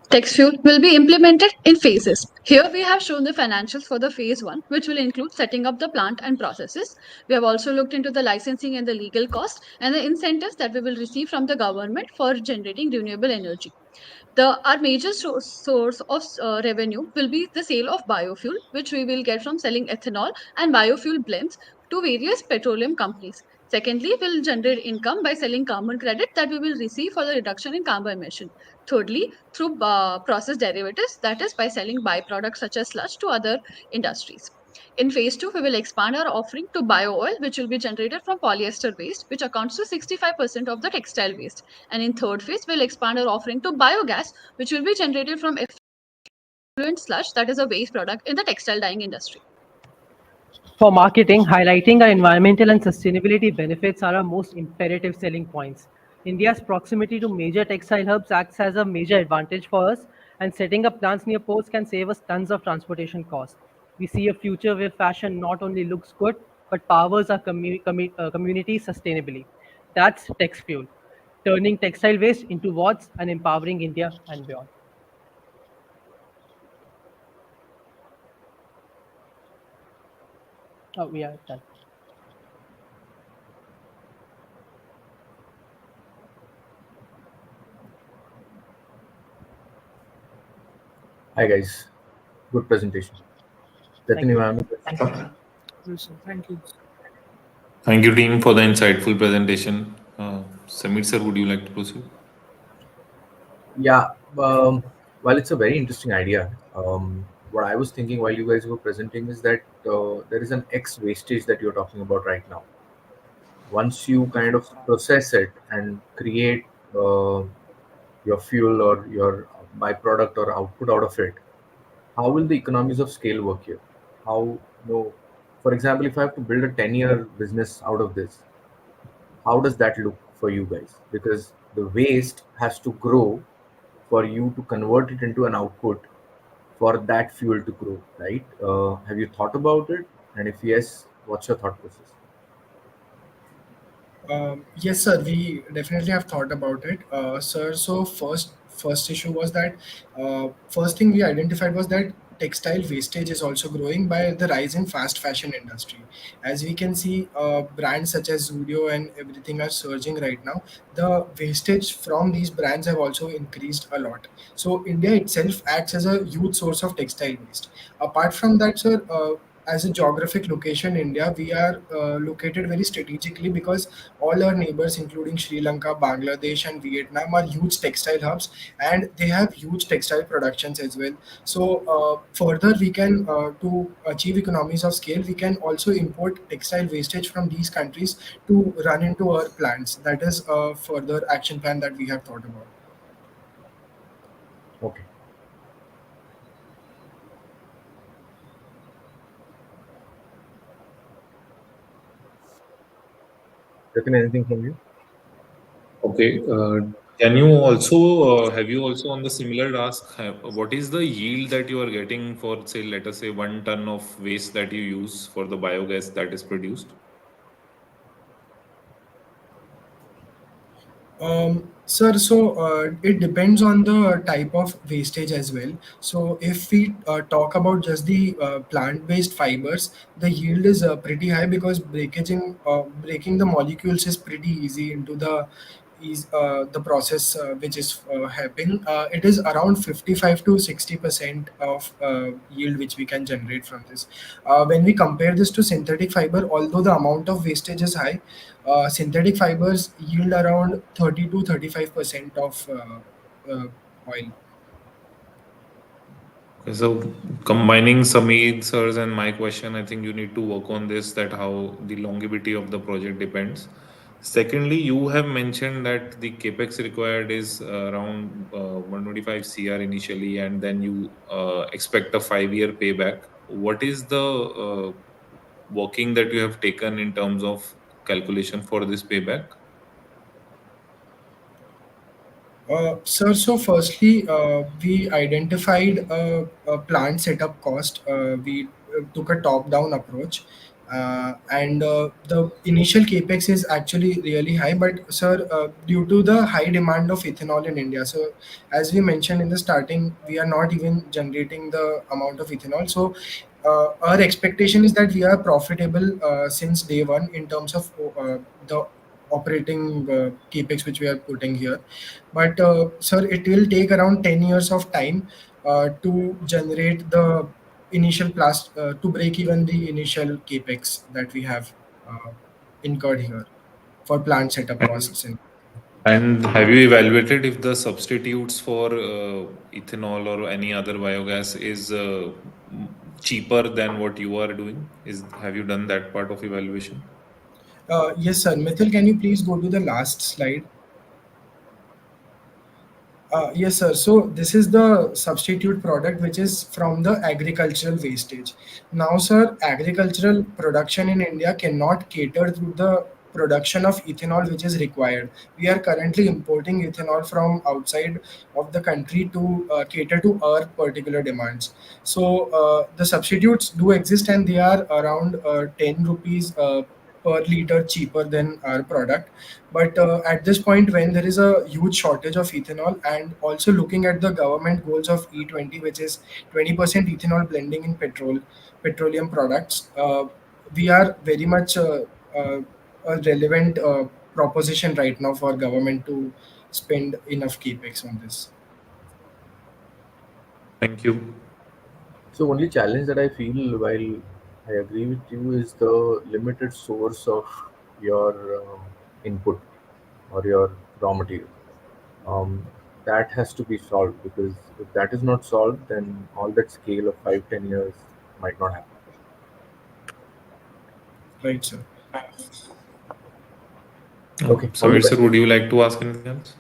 TextFuel will be implemented in phases. Here we have shown the financials for the phase one, which will include setting up the plant and processes. We have also looked into the licensing and the legal cost and the incentives that we will receive from the government for generating renewable energy. Our major source of revenue will be the sale of biofuel, which we will get from selling ethanol and biofuel blends to various petroleum companies. Secondly, we'll generate income by selling carbon credit that we will receive for the reduction in carbon emission. Thirdly, through process derivatives, that is by selling byproducts such as sludge to other industries. In phase two, we will expand our offering to bio oil, which will be generated from polyester waste, which accounts to 65% of the textile waste. And in third phase, we'll expand our offering to biogas, which will be generated from effluent sludge, that is a waste product in the textile dyeing industry. For marketing, highlighting our environmental and sustainability benefits are our most imperative selling points. India's proximity to major textile hubs acts as a major advantage for us, and setting up plants near ports can save us tons of transportation costs. We see a future where fashion not only looks good, but powers our community sustainably. That's Text Fuel, turning textile waste into watts and empowering India and beyond. Oh, we are done. Hi guys, good presentation. Thank Jatin, you you. have any questions? Yes, sir. Thank you. Thank you, team, for the insightful presentation. Samir sir, would you like to proceed? Yeah, um, well, it's a very interesting idea. What I was thinking while you guys were presenting is that there is an X wastage that you're talking about right now. Once you kind of process it and create uh, your fuel or your byproduct or output out of it, how will the economies of scale work here? How, for example, if I have to build a 10-year business out of this, how does that look for you guys? Because the waste has to grow for you to convert it into an output for that fuel to grow, right? Have you thought about it? And if yes, what's your thought process? Yes, sir. We definitely have thought about it, sir. So first issue was that first thing we identified was that textile wastage is also growing by the rise in fast fashion industry. As we can see, brands such as Zudio and everything are surging right now. The wastage from these brands have also increased a lot. So India itself acts as a huge source of textile waste. Apart from that, sir. As a geographic location, India, we are located very strategically because all our neighbors, including Sri Lanka, Bangladesh, and Vietnam, are huge textile hubs, and they have huge textile productions as well. So, further, we can to achieve economies of scale, we can also import textile wastage from these countries to run into our plants. That is a further action plan that we have thought about. Okay. Jatin, anything from you? Okay. Can you also have you also on the similar task? What is the yield that you are getting for, say, let us say 1 ton of waste that you use for the biogas that is produced? Sir, so it depends on the type of wastage as well. So if we talk about just the plant-based fibers, the yield is pretty high because breaking the molecules is pretty easy into the process which is happening. It is around 55 to 60% of yield which we can generate from this. When we compare this to synthetic fiber, although the amount of wastage is high, synthetic fibers yield around 30 to 35% of oil. Okay, so combining Sameer sir's and my question, I think you need to work on this, that how the longevity of the project depends. Secondly, you have mentioned that the capex required is around 125 CR initially, and then you expect a 5 year payback. What is the working that you have taken in terms of calculation for this payback? Sir, so firstly, we identified a plant setup cost. We took a top-down approach, and the initial capex is actually really high. But sir, due to the high demand of ethanol in India, so as we mentioned in the starting, we are not even generating the amount of ethanol. So our expectation is that we are profitable since day one in terms of the operating capex which we are putting here. But sir, it will take around 10 years of time to generate the initial to break even the initial capex that we have uh, incurred here for plant setup And costs. And And have you evaluated if the substitutes for ethanol or any other biogas is cheaper than what you are doing? Have you done that part of evaluation? yes, sir. Mithil, can you please go to the last slide? Yes, sir. So this is the substitute product which is from the agricultural wastage. Now, sir, agricultural production in India cannot cater to the production of ethanol which is required. We are currently importing ethanol from outside of the country to cater to our particular demands. So the substitutes do exist and they are around 10 rupees per liter cheaper than our product. But at this point, when there is a huge shortage of ethanol, and also looking at the government goals of E20, which is 20% ethanol blending in petroleum products, we are very much a relevant proposition right now for government to spend enough capex on this. Thank you. So only challenge that I feel while I agree with you is the limited source of your input or your raw material. Um, that has to be solved, because if that is not solved, then all that scale of 5, 10 years might not happen. Right, sir. Okay, all the Samir sir, best. would you like to ask anything else?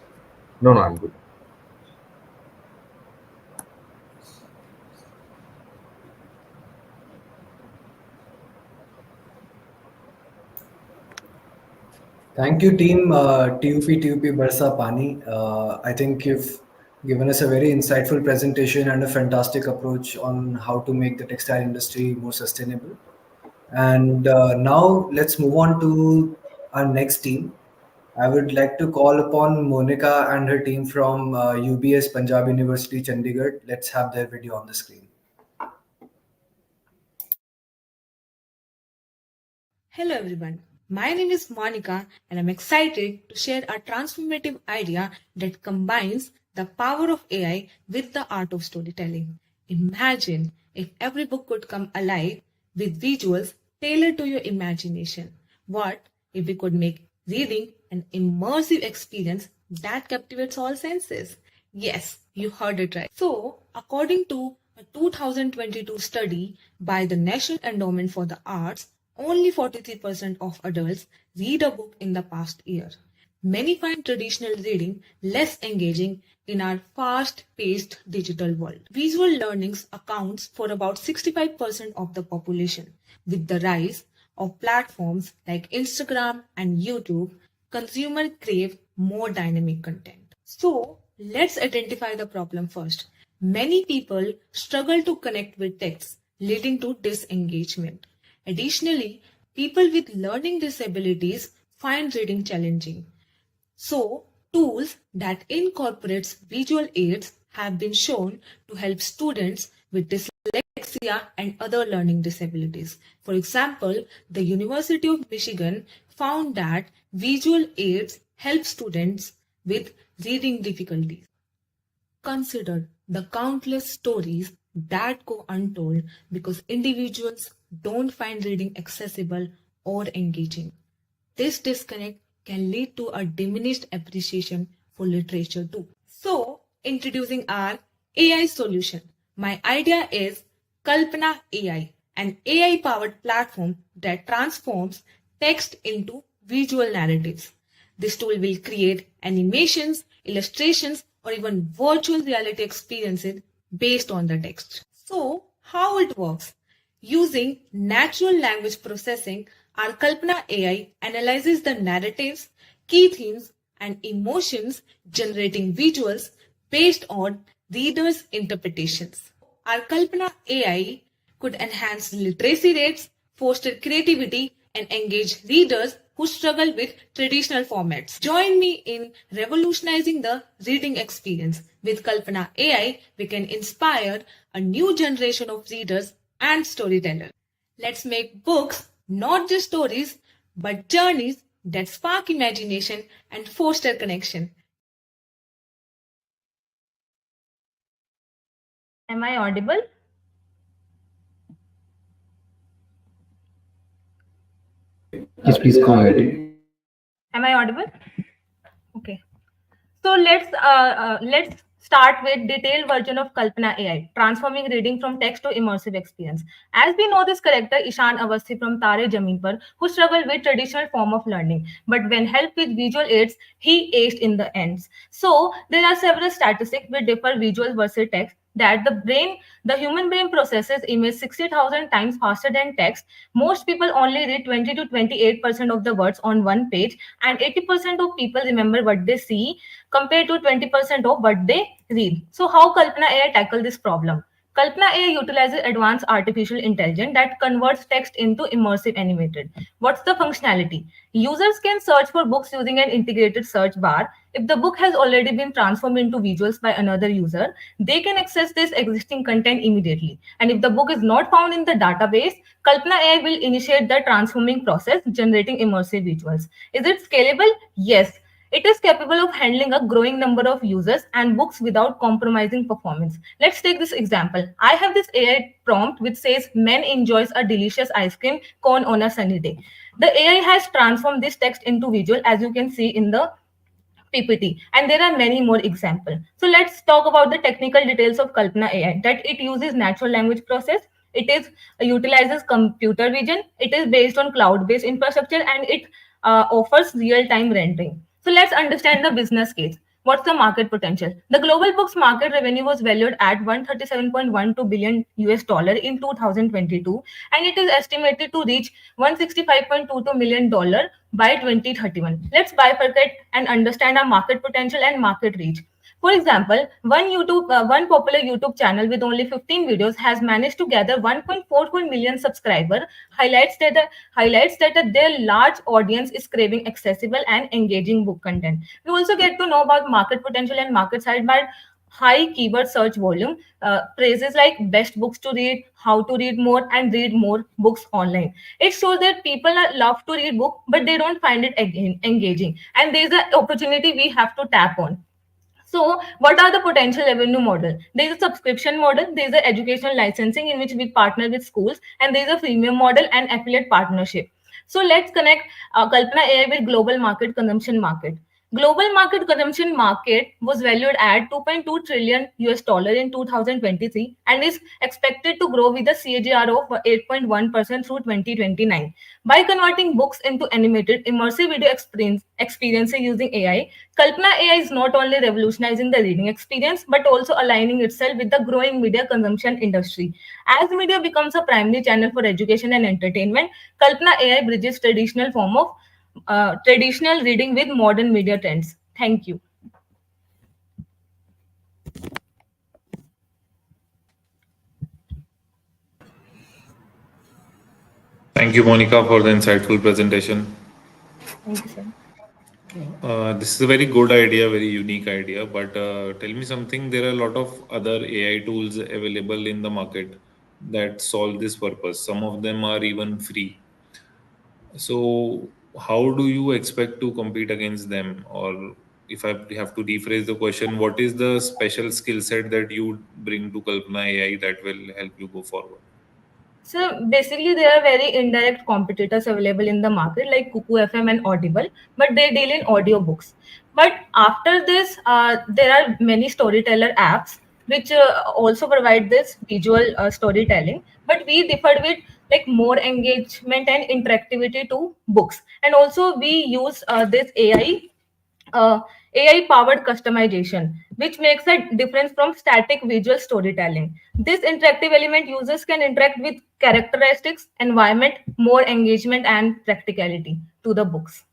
No, no, I'm good. Thank you, team TUP Barsa Pani. I think you've given us a very insightful presentation and a fantastic approach on how to make the textile industry more sustainable. And now let's move on to our next team. I would like to call upon Monica and her team from UBS Punjab University, Chandigarh. Let's have their video on the screen. Hello everyone, my name is Monica and I'm excited to share a transformative idea that combines the power of AI with the art of storytelling. Imagine if every book could come alive with visuals tailored to your imagination. What if we could make reading an immersive experience that captivates all senses? Yes, you heard it right. So, according to a 2022 study by the National Endowment for the Arts, only 43% of adults read a book in the past year. Many find traditional reading less engaging in our fast-paced digital world. Visual learnings accounts for about 65% of the population. With the rise of platforms like Instagram and YouTube, consumers crave more dynamic content. So, let's identify the problem first. Many people struggle to connect with text, leading to disengagement. Additionally, people with learning disabilities find reading challenging. So, tools that incorporates visual aids have been shown to help students with dyslexia and other learning disabilities. For example, the University of Michigan found that visual aids help students with reading difficulties. Consider the countless stories that go untold because individuals don't find reading accessible or engaging. This disconnect can lead to a diminished appreciation for literature too. So, introducing our AI solution. My idea is Kalpana AI, an AI powered platform that transforms text into visual narratives. This tool will create animations, illustrations, or even virtual reality experiences based on the text. So, how it works? Using natural language processing, our Kalpana AI analyzes the narratives, key themes, and emotions, generating visuals based on readers' interpretations. Our Kalpana AI could enhance literacy rates, foster creativity, and engage readers who struggle with traditional formats. Join me in revolutionizing the reading experience. With Kalpana AI, we can inspire a new generation of readers and storytellers. Let's make books not just stories, but journeys that spark imagination and foster connection. Am I audible? Yes, please go ahead. Am I audible? Okay. So let's start with detailed version of Kalpana AI, transforming reading from text to immersive experience. As we know, this character Ishan Awasthi from Tare Zameen Par, who struggled with traditional form of learning, but when helped with visual aids, he aced in the ends. So there are several statistics which differ visual versus text. That the human brain processes image 60,000 times faster than text. Most people only read 20 to 28% of the words on one page, and 80% of people remember what they see compared to 20% of what they read. So how Kalpana AI tackle this problem? Kalpana AI utilizes advanced artificial intelligence that converts text into immersive animated. What's the functionality? Users can search for books using an integrated search bar. If the book has already been transformed into visuals by another user, they can access this existing content immediately. And if the book is not found in the database, Kalpana AI will initiate the transforming process, generating immersive visuals. Is it scalable? Yes. It is capable of handling a growing number of users and books without compromising performance. Let's take this example. I have this AI prompt which says, "Men enjoys a delicious ice cream cone on a sunny day." The AI has transformed this text into visual, as you can see in the PPT, and there are many more examples. So let's talk about the technical details of Kalpana AI. That it uses natural language process, it is utilizes computer vision, it is based on cloud-based infrastructure, and it offers real-time rendering. So let's understand the business case. What's the market potential? The global books market revenue was valued at 137.12 billion US dollar in 2022, and it is estimated to reach 165.22 million dollar by 2031. Let's bifurcate and understand our market potential and market reach. For example, one popular YouTube channel with only 15 videos has managed to gather 1.44 million subscribers. Highlights that their large audience is craving accessible and engaging book content. We also get to know about market potential and market size by high keyword search volume, phrases like best books to read, how to read more, and read more books online. It shows that people love to read book, but they don't find it engaging, and there's an opportunity we have to tap on. So, what are the potential revenue model? There is a subscription model, there is a educational licensing in which we partner with schools, and there is a freemium model and affiliate partnership. So let's connect Kalpana AI with global market consumption market. Global market consumption market was valued at 2.2 trillion US dollar in 2023 and is expected to grow with a CAGR of 8.1% through 2029. By converting books into animated immersive video experiences using AI, Kalpana AI is not only revolutionizing the reading experience but also aligning itself with the growing media consumption industry. As media becomes a primary channel for education and entertainment, Kalpana AI bridges traditional reading with modern media trends. Thank you. Thank you, Monica, for the insightful presentation. Thank you, sir. This is a very good idea, very unique idea. But tell me something. There are a lot of other AI tools available in the market that solve this purpose. Some of them are even free. So, how do you expect to compete against them? Or if I have to rephrase the question, what is the special skill set that you bring to Kalpana AI that will help you go forward? So basically, there are very indirect competitors available in the market like Cuckoo FM and Audible, but they deal in audiobooks. But after this, there are many storyteller apps which also provide this visual storytelling. But we differed with like more engagement and interactivity to books, and also we use this AI powered customization, which makes a difference from static visual storytelling. This interactive element users can interact with characteristics, environment, more engagement, and practicality to the books.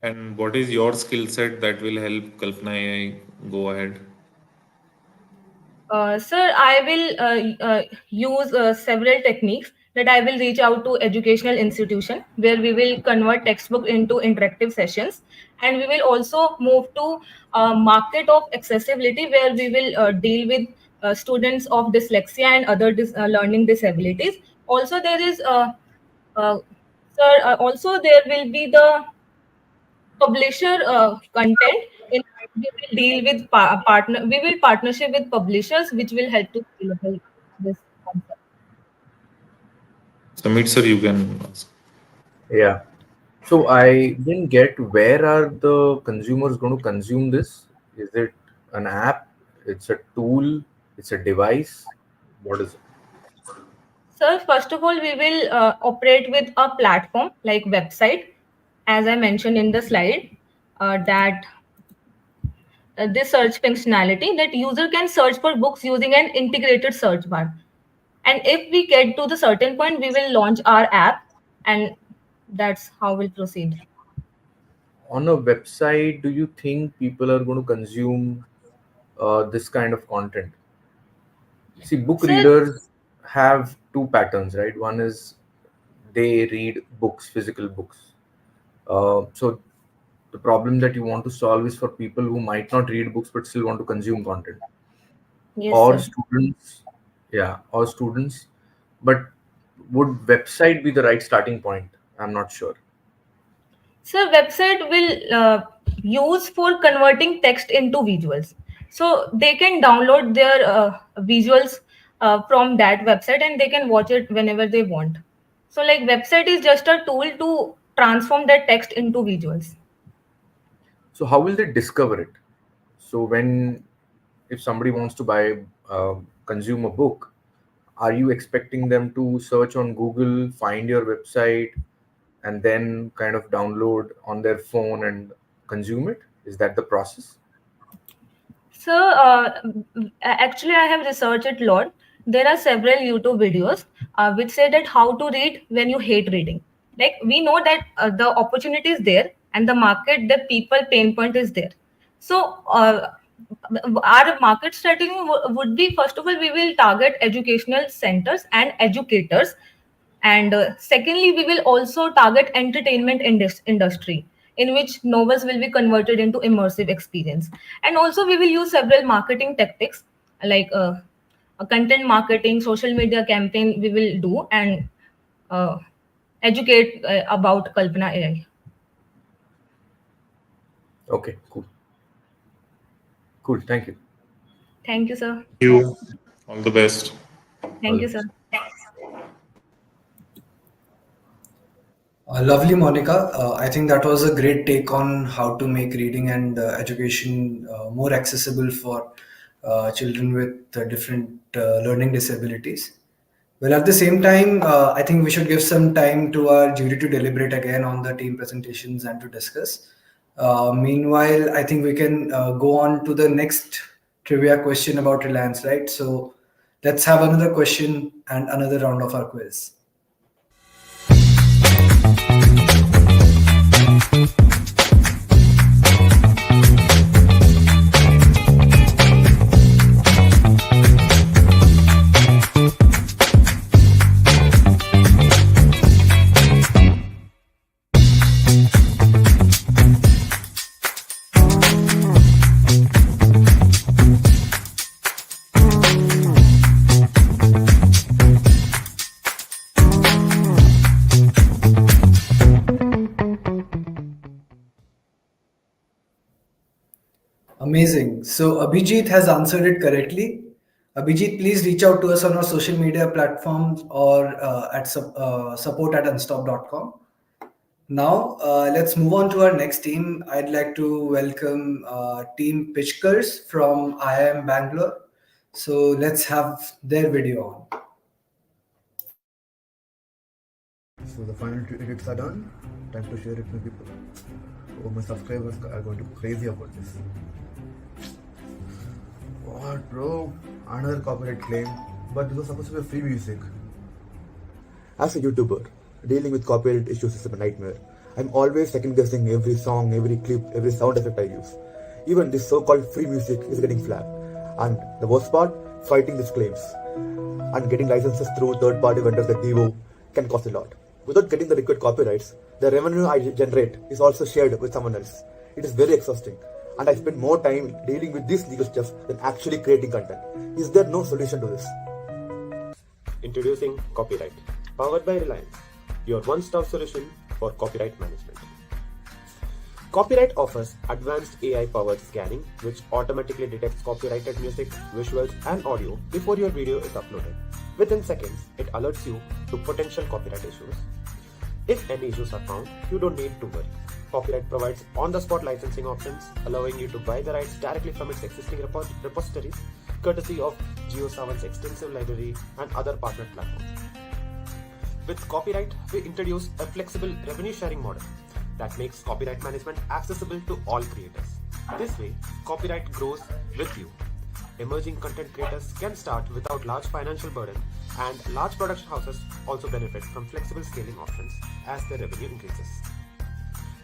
And what is your skill set that will help Kalpana AI go ahead? Sir, I will use several techniques that I will reach out to educational institution where we will convert textbook into interactive sessions, and we will also move to market of accessibility where we will deal with students of dyslexia and other learning disabilities. Also, there is uh, sir. Also, there will be the publisher content in we will deal with partner we will partnership with publishers which will help to scalable this concept. Samit sir, you can ask. Yeah. So I didn't get, where are the consumers going to consume this? Is it an app? It's a tool? It's a device? What is it? So first of all we will operate with a platform like website as I mentioned in the slide that this search functionality that user can search for books using an integrated search bar, and if we get to the certain point we will launch our app, and that's how we'll proceed. On a website, do you think people are going to consume this kind of content? See, book So readers have two patterns, right? One is they read books, physical books. So the problem that you want to solve is for people who might not read books but still want to consume content, yes or sir. students. Yeah, or students. But would website be the right starting point? I'm not sure. So website will use for converting text into visuals. So they can download their visuals from that website and they can watch it whenever they want. So like website is just a tool to transform that text into visuals. So how will they discover it? So when, if somebody wants to buy, consume a book, are you expecting them to search on Google, find your website, and then kind of download on their phone and consume it? Is that the process? So, actually, I have researched it a lot. There are several YouTube videos which say that how to read when you hate reading. Like we know that the opportunity is there and the market, the people pain point is there. So, our market strategy would be first of all we will target educational centers and educators, and secondly we will also target entertainment industry in which novels will be converted into immersive experience, and also we will use several marketing tactics like a content marketing, social media campaign we will do, and uh, educate about Kalpana AI. Okay, cool. Cool. Thank you. Thank you, sir. Thank you. All the best. All Thank the you, best. sir. Lovely, Monica. I think that was a great take on how to make reading and education more accessible for children with different learning disabilities. Well, at the same time, I think we should give some time to our jury to deliberate again on the team presentations and to discuss. Meanwhile, I think we can go on to the next trivia question about Reliance, right? So let's have another question and another round of our quiz. Amazing. So Abhijit has answered it correctly. Abhijit, please reach out to us on our social media platforms or at support at unstop.com. Now, let's move on to our next team. I'd like to welcome Team Pitchkers from IIM Bangalore. So let's have their video on. So the final two edits are done. Time to share it with people. Oh, my subscribers are going to go crazy about this. What, bro? Another copyright claim. But this was supposed to be free music. As a YouTuber, dealing with copyright issues is a nightmare. I'm always second guessing every song, every clip, every sound effect I use. Even this so-called free music is getting flagged. And the worst part, fighting these claims. And getting licenses through third-party vendors like T.U.P can cost a lot. Without getting the required copyrights, the revenue I generate is also shared with someone else. It is very exhausting, and I spend more time dealing with these legal stuff than actually creating content. Is there no solution to this? Introducing Copyright, powered by Reliance, your one-stop solution for copyright management. Copyright offers advanced AI-powered scanning, which automatically detects copyrighted music, visuals, and audio before your video is uploaded. Within seconds, it alerts you to potential copyright issues. If any issues are found, you don't need to worry. Copyright provides on-the-spot licensing options, allowing you to buy the rights directly from its existing repositories, courtesy of JioSaavn's extensive library and other partner platforms. With Copyright, we introduce a flexible revenue-sharing model that makes copyright management accessible to all creators. This way, copyright grows with you. Emerging content creators can start without large financial burden, and large production houses also benefit from flexible scaling options as their revenue increases.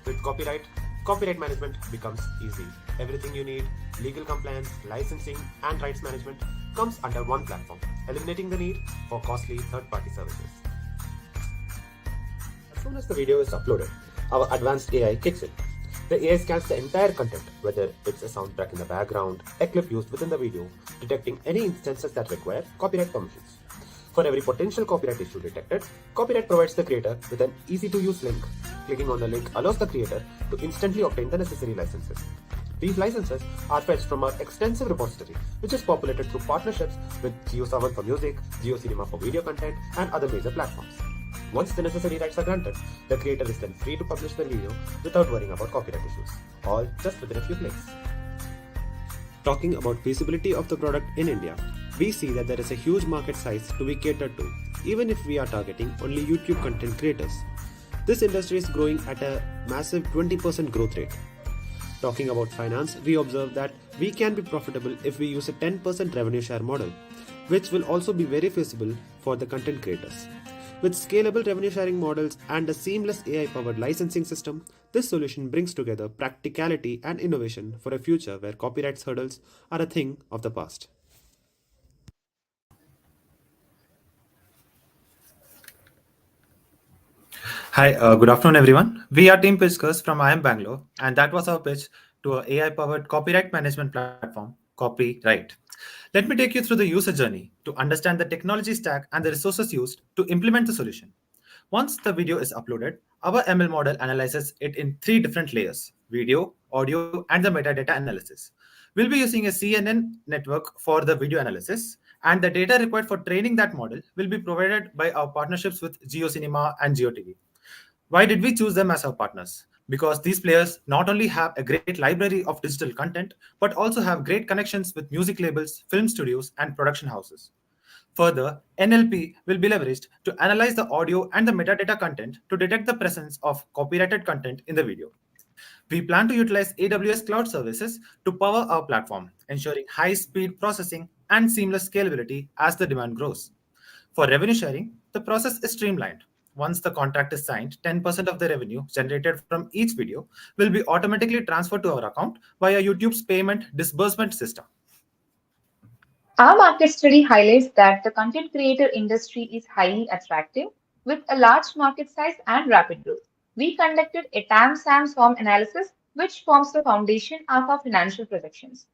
With copyright management becomes easy. Everything you need, legal compliance, licensing, and rights management comes under one platform, eliminating the need for costly third-party services. As soon as the video is uploaded, our advanced AI kicks in. The AI scans the entire content, whether it's a soundtrack in the background, a clip used within the video, detecting any instances that require copyright permissions. For every potential copyright issue detected, Copyright provides the creator with an easy-to-use link. Clicking on the link allows the creator to instantly obtain the necessary licenses. These licenses are fetched from our extensive repository, which is populated through partnerships with JioSaavn for music, JioCinema for video content, and other major platforms. Once the necessary rights are granted, the creator is then free to publish the video without worrying about copyright issues, all just within a few clicks. Talking about feasibility of the product in India, we see that there is a huge market size to be catered to, even if we are targeting only YouTube content creators. This industry is growing at a massive 20% growth rate. Talking about finance, we observe that we can be profitable if we use a 10% revenue share model, which will also be very feasible for the content creators. With scalable revenue sharing models and a seamless AI-powered licensing system, this solution brings together practicality and innovation for a future where copyright hurdles are a thing of the past. Hi, good afternoon, everyone. We are Team Pitchkers from IIM Bangalore, and that was our pitch to our AI-powered copyright management platform, Copyright. Let me take you through the user journey to understand the technology stack and the resources used to implement the solution. Once the video is uploaded, our ML model analyzes it in three different layers: video, audio, and the metadata analysis. We'll be using a CNN network for the video analysis, and the data required for training that model will be provided by our partnerships with JioCinema and JioTV. Why did we choose them as our partners? Because these players not only have a great library of digital content, but also have great connections with music labels, film studios, and production houses. Further, NLP will be leveraged to analyze the audio and the metadata content to detect the presence of copyrighted content in the video. We plan to utilize AWS cloud services to power our platform, ensuring high speed processing and seamless scalability as the demand grows. For revenue sharing, the process is streamlined. Once the contract is signed, 10% of the revenue generated from each video will be automatically transferred to our account via YouTube's payment disbursement system. Our market study highlights that the content creator industry is highly attractive with a large market size and rapid growth. We conducted a TAM-SAM SWOM analysis, which forms the foundation of our financial projections.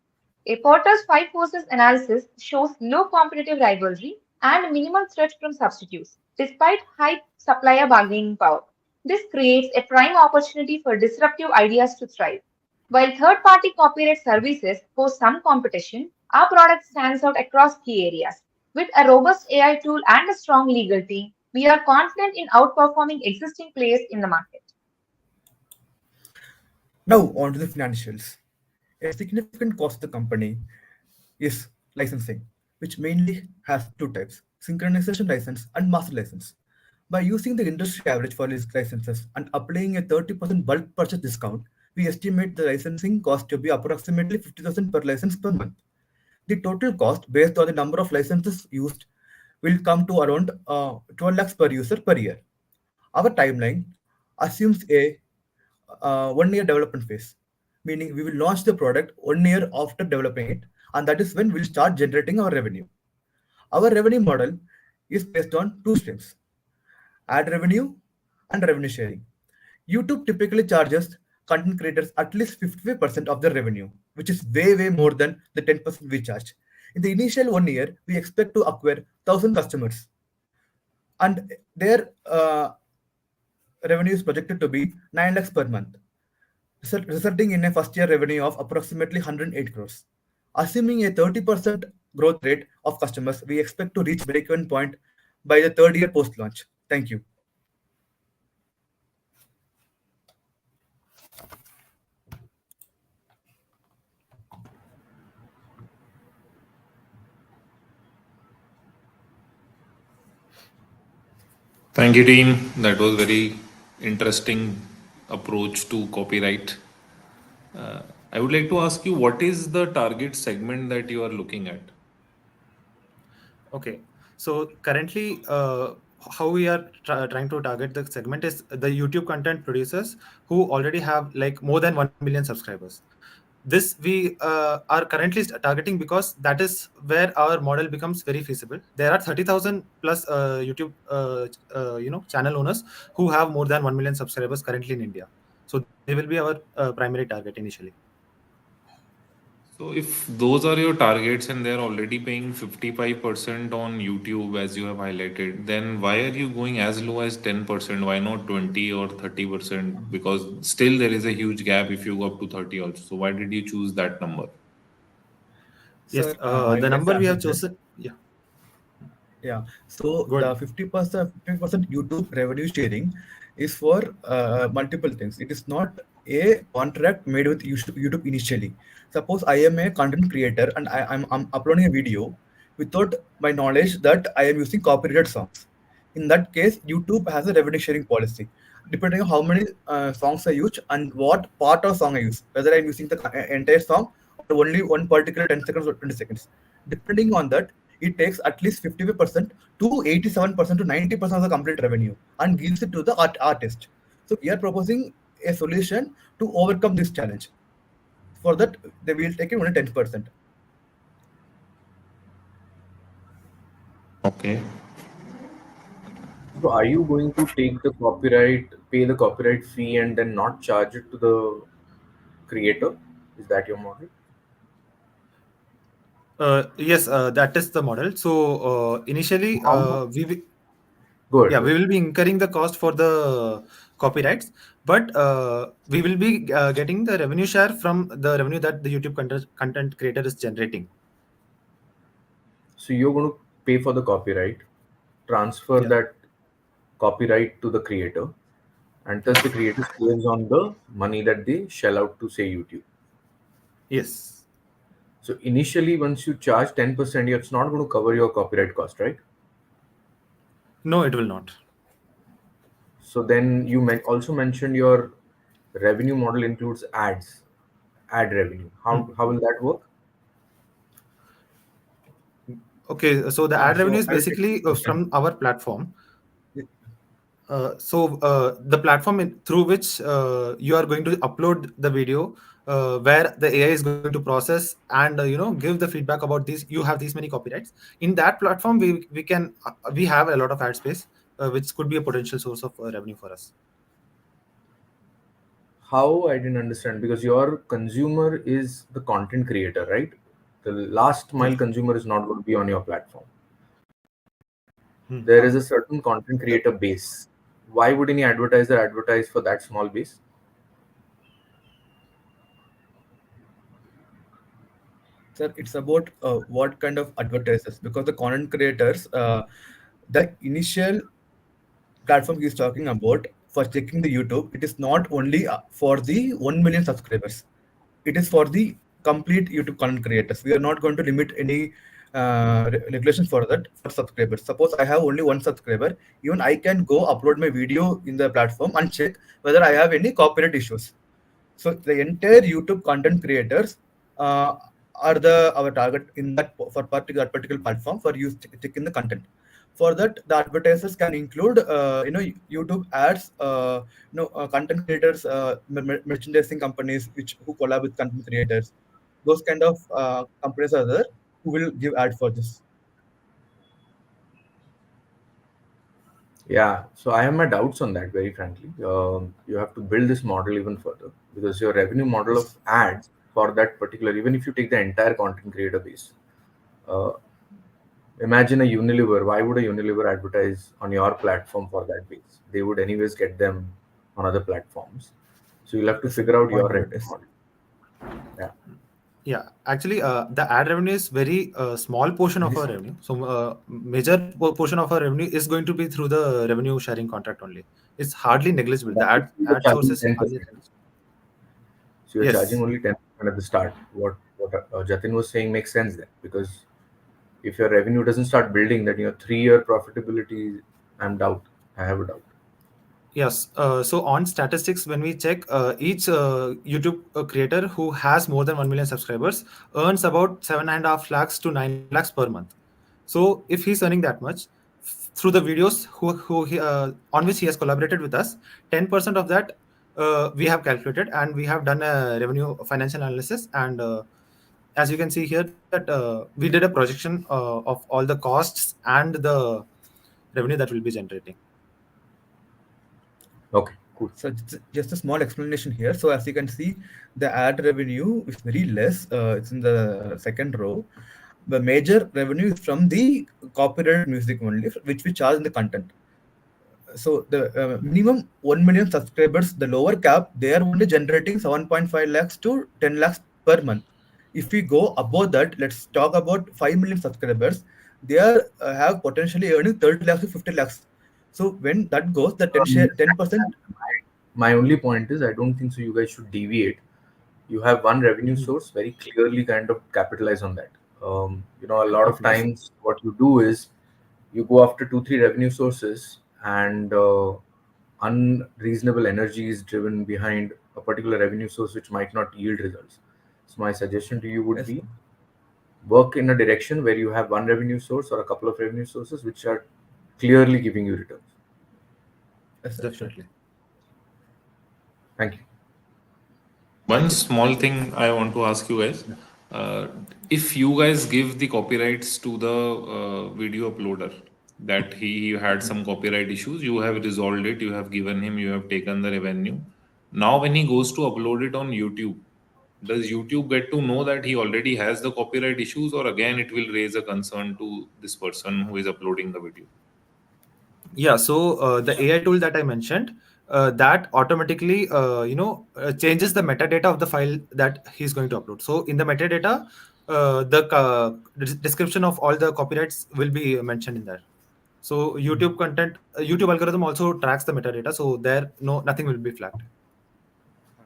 A Porter's five forces analysis shows low competitive rivalry and minimal threat from substitutes, despite high supplier bargaining power. This creates a prime opportunity for disruptive ideas to thrive. While third party copyright services pose some competition, our product stands out across key areas. With a robust AI tool and a strong legal team, we are confident in outperforming existing players in the market. Now on to the financials. A significant cost of the company is licensing, which mainly has two types: synchronization license and master license. By using the industry average for these licenses and applying a 30% bulk purchase discount, we estimate the licensing cost to be approximately 50,000 per license per month. The total cost based on the number of licenses used will come to around 12 lakhs per user per year. Our timeline assumes a 1 year development phase, meaning we will launch the product 1 year after developing it, and that is when we'll start generating our revenue. Our revenue model is based on two streams: ad revenue and revenue sharing. YouTube typically charges content creators at least 55% of their revenue, which is way more than the 10% we charge. In the initial 1 year, we expect to acquire 1,000 customers, and their revenue is projected to be 9 lakhs per month, resulting in a first year revenue of approximately 108 crores. Assuming a 30% growth rate of customers, we expect to reach break-even point by the third year post-launch. Thank you. Thank you, team. That was very interesting approach to copyright. Uh, I would like to ask you, what is the target segment that you are looking at? Okay, so currently, how we are trying to target the segment is the YouTube content producers who already have like more than 1 million subscribers. This we are currently targeting because that is where our model becomes very feasible. There are 30,000 plus YouTube channel owners who have more than 1 million subscribers currently in India. So they will be our primary target initially. So if those are your targets and they're already paying 55% on YouTube as you have highlighted, then why are you going as low as 10%? Why not 20 or 30%? Because still there is a huge gap if you go up to 30 also. So why did you choose that number? Yes, Sir, I the would like number to we answer have this. chosen. Yeah, Yeah. So go the ahead. 50% YouTube revenue sharing is for multiple things. It is not a contract made with YouTube initially. Suppose I am a content creator and I'm uploading a video without my knowledge that I am using copyrighted songs. In that case, YouTube has a revenue sharing policy. Depending on how many songs I use and what part of song I use, whether I'm using the entire song or only one particular 10 seconds or 20 seconds. Depending on that, it takes at least 55% to 87% to 90% of the complete revenue and gives it to the artist. So we are proposing a solution to overcome this challenge. For that, they will take it only 10%. Okay. So are you going to take the copyright, pay the copyright fee, and then not charge it to the creator? Is that your model? Yes, that is the model. So initially, How much? we Go ahead, yeah, go we ahead. will be incurring the cost for the copyrights, but we will be getting the revenue share from the revenue that the YouTube content creator is generating. So you're going to pay for the copyright, transfer Yeah. that copyright to the creator, and thus the creator saves on the money that they shell out to, say, YouTube. Yes. So initially, once you charge 10%, it's not going to cover your copyright cost, right? No, it will not. So then you also mentioned your revenue model includes ads, ad revenue. How will that work? Okay, so the ad revenue So is I will take basically this question. from our platform. The platform through which you are going to upload the video, where the AI is going to process and give the feedback about these. You have these many copyrights in that platform. We have a lot of ad space, which could be a potential source of revenue for us. How? I didn't understand, because your consumer is the content creator, right? The last mile Yes. consumer is not going to be on your platform. Hmm. There is a certain content creator base. Why would any advertiser advertise for that small base? Sir, it's about what kind of advertisers, because the content creators, the initial platform he's talking about for checking the YouTube, it is not only for the 1 million subscribers. It is for the complete YouTube content creators. We are not going to limit any regulations for that for subscribers. Suppose I have only one subscriber, even I can go upload my video in the platform and check whether I have any copyright issues. So the entire YouTube content creators uh, are the our target in that for particular platform for use checking the content. For that, the advertisers can include YouTube ads, content creators, merchandising companies which who collab with content creators. Those kind of companies are there who will give ad for this. Yeah, so I have my doubts on that, very frankly. You have to build this model even further, because your revenue model of ads for that particular, even if you take the entire content creator base, uh, imagine a Unilever. Why would a Unilever advertise on your platform for that base? They would anyways get them on other platforms. So you'll have to That's a figure good out your point, revenue Lotus. model. Yeah. Yeah, actually, the ad revenue is very small portion of our revenue. So, major portion of our revenue is going to be through the revenue sharing contract only. It's hardly negligible. The That ad means you're ad source charging is hardly 10%. negligible. So you're charging Yes. only 10% at the start. What Jatin was saying makes sense then, because if your revenue doesn't start building, then your 3-year profitability, I have a doubt. Yes. So on statistics, when we check, each YouTube creator who has more than 1 million subscribers earns about 7.5 lakhs to 9 lakhs per month. So if he's earning that much through the videos on which he has collaborated with us, 10% of that we have calculated, and we have done a revenue financial analysis. And as you can see here, that we did a projection of all the costs and the revenue that will be generating. Okay, cool. So just a small explanation here. So as you can see, the ad revenue is very less. It's in the second row. The major revenue is from the copyrighted music only, which we charge in the content. So the minimum 1 million subscribers, the lower cap, they are only generating 7.5 lakhs to 10 lakhs per month. If we go above that, let's talk about 5 million subscribers. They are have potentially earning 30 lakhs to 50 lakhs. So when that goes, the 10%. My only point is, I don't think so. You guys should deviate. You have one revenue source, very clearly kind of capitalize on that. A lot of Okay, yes. times what you do is you go after 2, 3 revenue sources, and unreasonable energy is driven behind a particular revenue source which might not yield results. So my suggestion to you would Yes, be, work in a direction where you have one revenue source or a couple of revenue sources which are clearly giving you returns. yes, sir, sure. Definitely. Thank you. One small thing I want to ask you guys. Uh, if you guys give the copyrights to the video uploader, that he had some copyright issues, you have resolved it, you have given him, you have taken the revenue. Now, when he goes to upload it on YouTube, does YouTube get to know that he already has the copyright issues, or again it will raise a concern to this person who is uploading the video? Yeah, so the AI tool that I mentioned, that automatically changes the metadata of the file that he's going to upload. So in the metadata, the description of all the copyrights will be mentioned in there. So YouTube algorithm also tracks the metadata, so there nothing will be flagged.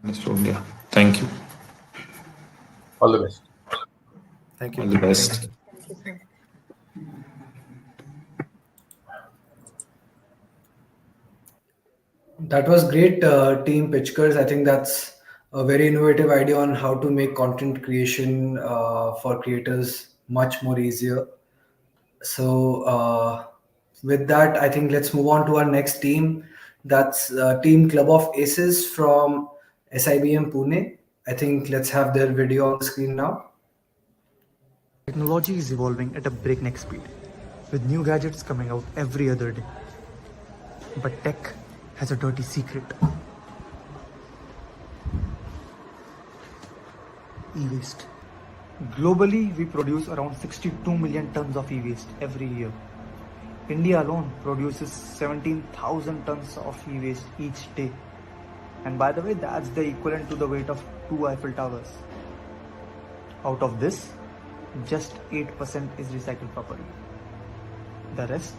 Understood. Yeah. Thank you. All the best. Thank All you. the best. Thank you, sir. That was great, team Pitchkers. I think that's a very innovative idea on how to make content creation for creators much more easier. So, with that, I think let's move on to our next team. That's Team Club of Aces from SIBM Pune. I think let's have their video on the screen now. Technology is evolving at a breakneck speed, with new gadgets coming out every other day. But tech has a dirty secret. E-waste. Globally, we produce around 62 million tons of e-waste every year. India alone produces 17,000 tons of e-waste each day. And by the way, that's the equivalent to the weight of 2 Eiffel Towers. Out of this, just 8% is recycled properly. The rest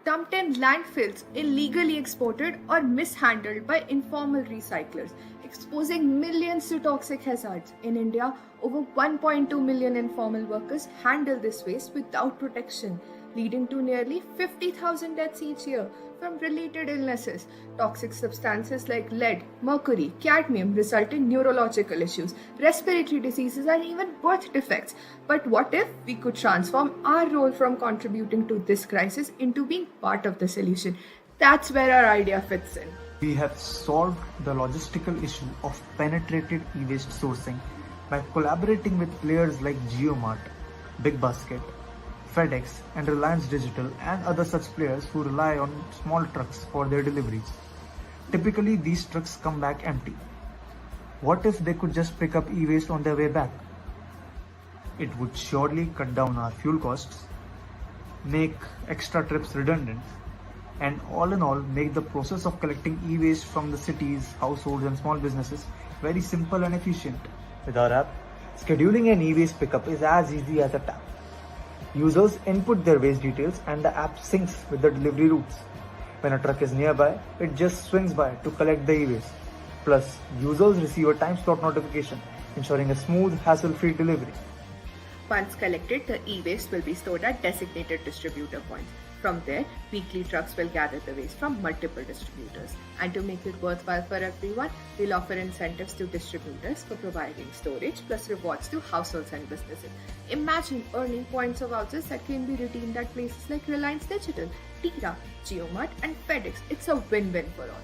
dumped in landfills, illegally exported, or mishandled by informal recyclers, exposing millions to toxic hazards. In India, over 1.2 million informal workers handle this waste without protection, leading to nearly 50,000 deaths each year from related illnesses. Toxic substances like lead, mercury, cadmium result in neurological issues, respiratory diseases, and even birth defects. But what if we could transform our role from contributing to this crisis into being part of the solution? That's where our idea fits in. we have solved the logistical issue of penetrated e-waste sourcing by collaborating with players like GeoMart, Big Basket, FedEx, and Reliance Digital, and other such players who rely on small trucks for their deliveries. Typically, these trucks come back empty. What if they could just pick up e-waste on their way back? It would surely cut down our fuel costs, make extra trips redundant, and all in all make the process of collecting e-waste from the cities, households, and small businesses very simple and efficient. With our app, scheduling an e-waste pickup is as easy as a tap. Users input their waste details and the app syncs with the delivery routes. When a truck is nearby, it just swings by to collect the e-waste. Plus, users receive a time slot notification, ensuring a smooth, hassle-free delivery. Once collected, the e-waste will be stored at designated distributor points. From there, weekly trucks will gather the waste from multiple distributors. And to make it worthwhile for everyone, we'll offer incentives to distributors for providing storage plus rewards to households and businesses. Imagine earning points or vouchers that can be redeemed at places like Reliance Digital, T.U.P, GeoMart, and FedEx. It's a win-win for all.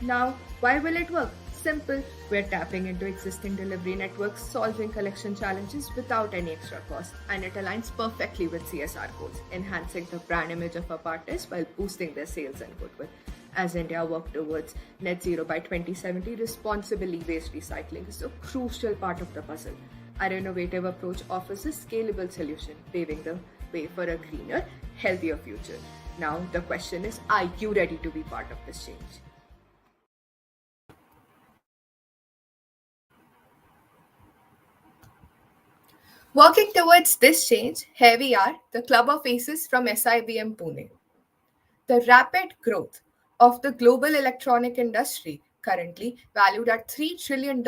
Now, why will it work? Simple, we're tapping into existing delivery networks, solving collection challenges without any extra cost, and it aligns perfectly with CSR goals, enhancing the brand image of our partners while boosting their sales and goodwill. As India works towards net zero by 2070, responsible e-waste recycling is a crucial part of the puzzle. Our innovative approach offers a scalable solution, paving the way for a greener, healthier future. Now, the question is, are you ready to be part of this change? Working towards this change, here we are, the Club of Aces from SIBM Pune. The rapid growth of the global electronic industry, currently valued at $3 trillion,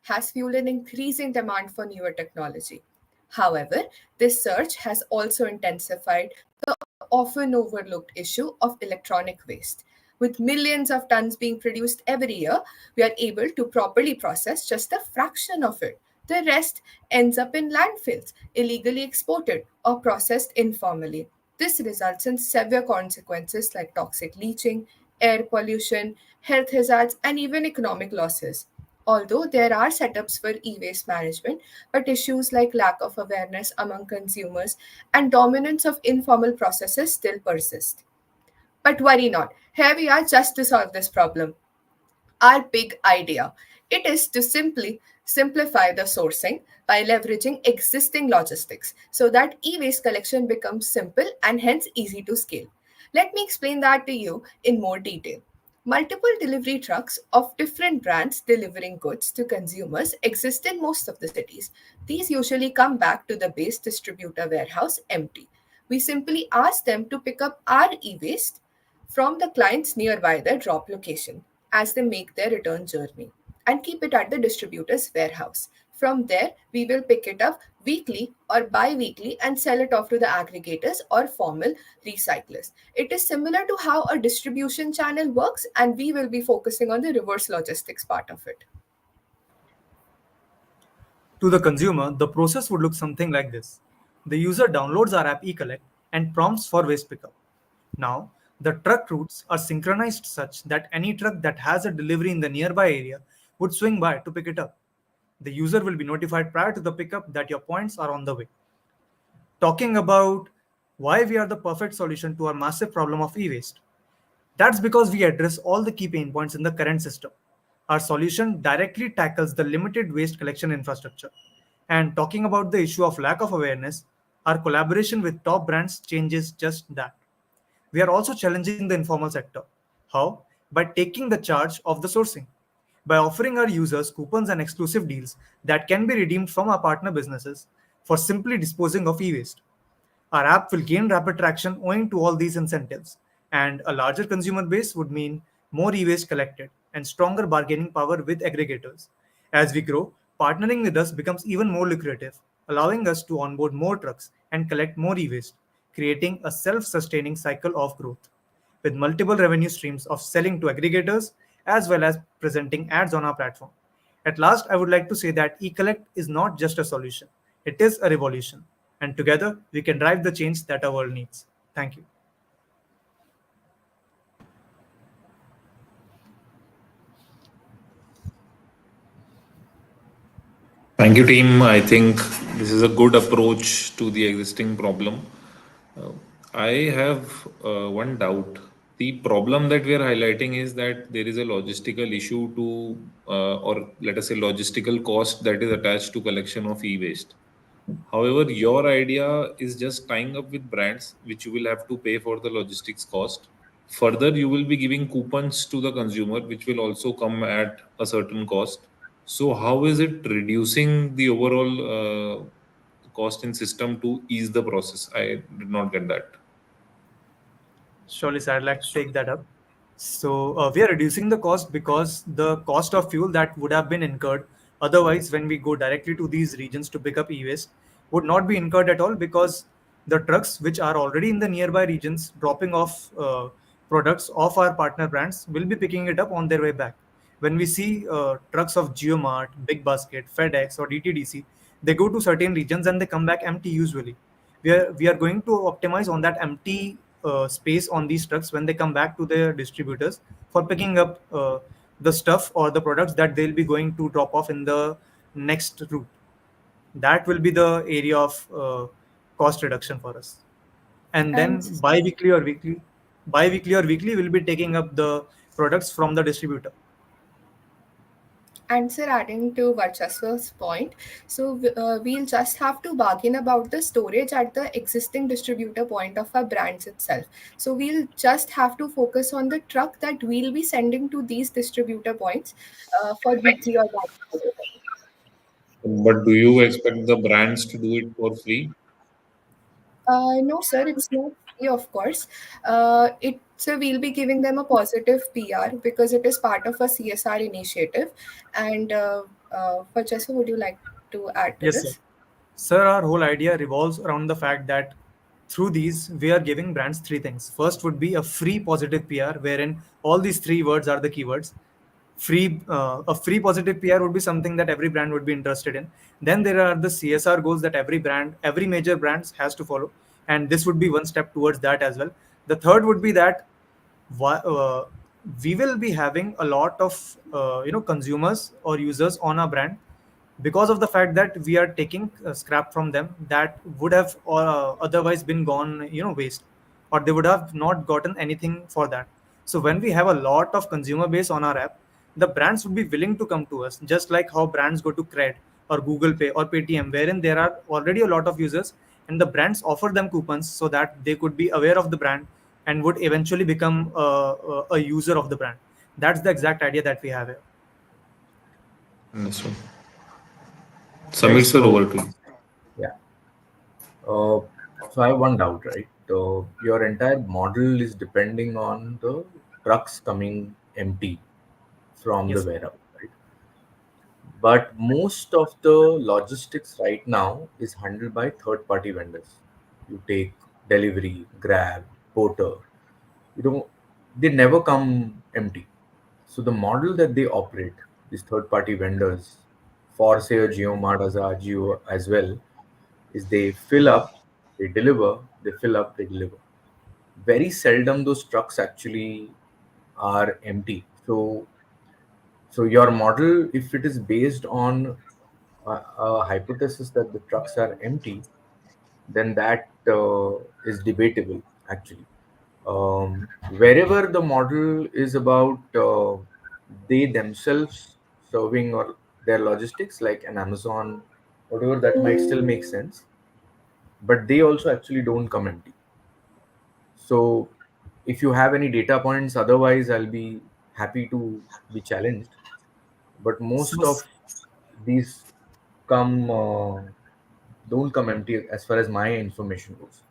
has fueled an increasing demand for newer technology. However, this surge has also intensified the often overlooked issue of electronic waste. With millions of tons being produced every year, we are able to properly process just a fraction of it. The rest ends up in landfills, illegally exported or processed informally. This results in severe consequences like toxic leaching, air pollution, health hazards, and even economic losses. Although there are setups for e waste management, but issues like lack of awareness among consumers and dominance of informal processes still persist. But worry not, here we are just to solve this problem. Our big idea. It is to simply simplify the sourcing by leveraging existing logistics so that e-waste collection becomes simple and hence easy to scale. Let me explain that to you in more detail. Multiple delivery trucks of different brands delivering goods to consumers exist in most of the cities. These usually come back to the base distributor warehouse empty. We simply ask them to pick up our e-waste from the clients nearby their drop location as they make their return journey and keep it at the distributor's warehouse. From there, we will pick it up weekly or bi-weekly and sell it off to the aggregators or formal recyclers. It is similar to how a distribution channel works, and we will be focusing on the reverse logistics part of it. To the consumer, the process would look something like this. The user downloads our app eCollect and prompts for waste pickup. Now, the truck routes are synchronized such that any truck that has a delivery in the nearby area would swing by to pick it up. The user will be notified prior to the pickup that your points are on the way. Talking about why we are the perfect solution to our massive problem of e-waste. That's because we address all the key pain points in the current system. Our solution directly tackles the limited waste collection infrastructure. And talking about the issue of lack of awareness, our collaboration with top brands changes just that. We are also challenging the informal sector. How? By taking the charge of the sourcing. By offering our users coupons and exclusive deals that can be redeemed from our partner businesses for simply disposing of e-waste. Our app will gain rapid traction owing to all these incentives, and a larger consumer base would mean more e-waste collected and stronger bargaining power with aggregators. As we grow, partnering with us becomes even more lucrative, allowing us to onboard more trucks and collect more e-waste, creating a self-sustaining cycle of growth with multiple revenue streams of selling to aggregators as well as presenting ads on our platform. At last, I would like to say that eCollect is not just a solution, it is a revolution. And together, we can drive the change that our world needs. Thank you. Thank you, team. I think this is a good approach to the existing problem. Uh, I have one doubt. The problem that we are highlighting is that there is a logistical issue to, or let us say, logistical cost that is attached to collection of e-waste. However, your idea is just tying up with brands, which you will have to pay for the logistics cost. Further, you will be giving coupons to the consumer, which will also come at a certain cost. So, how is it reducing the overall cost in system to ease the process? I did not get that. Surely, sir, I'd like to take that up. So we are reducing the cost because the cost of fuel that would have been incurred otherwise when we go directly to these regions to pick up e-waste would not be incurred at all because the trucks which are already in the nearby regions dropping off products of our partner brands will be picking it up on their way back. When we see trucks of GeoMart, Big Basket, FedEx, or DTDC, they go to certain regions and they come back empty usually. We are going to optimize on that empty space on these trucks when they come back to their distributors for picking up the stuff or the products that they'll be going to drop off in the next route. That will be the area of cost reduction for us. And And then bi-weekly or weekly, we'll be taking up the products from the distributor. And sir, adding to Varchaswa's point, so we'll just have to bargain about the storage at the existing distributor point of our brands itself. So we'll just have to focus on the truck that we'll be sending to these distributor points for weekly or monthly. But do you expect the brands to do it for free? No, sir, it's not free, of course. So we'll be giving them a positive PR because it is part of a CSR initiative. And Varchaswa, would you like to add to Yes, sir. this? Sir, our whole idea revolves around the fact that through these, we are giving brands three things. First would be a free positive PR, wherein all these three words are the keywords. A free positive PR would be something that every brand would be interested in. Then there are the CSR goals that every major brands has to follow, and this would be one step towards that as well. The third would be that we will be having a lot of consumers or users on our brand because of the fact that we are taking scrap from them that would have otherwise been gone waste, or they would have not gotten anything for that. So when we have a lot of consumer base on our app, the brands would be willing to come to us, just like how brands go to Cred or Google Pay or Paytm, wherein there are already a lot of users, and the brands offer them coupons so that they could be aware of the brand and would eventually become a user of the brand. That's the exact idea that we have here. Understood. Right. Samir sir, over to you. Yeah. So I have one doubt, right? So your entire model is depending on the trucks coming empty from the Yes. warehouse, right? But most of the logistics right now is handled by third party vendors. You take delivery, Grab, Porter, you know, they never come empty. So the model that they operate, these third party vendors, for say a GeoMart as a Geo as well, is they fill up, they deliver, they fill up, they deliver. Very seldom those trucks actually are empty. So your model, if it is based on a hypothesis that the trucks are empty, then that is debatable actually. Wherever the model is about they themselves serving or their logistics, like an Amazon, whatever, that might still make sense, but they also actually don't come empty. So if you have any data points, otherwise I'll be happy to be challenged. But So, most of these come don't come empty as far as my information goes.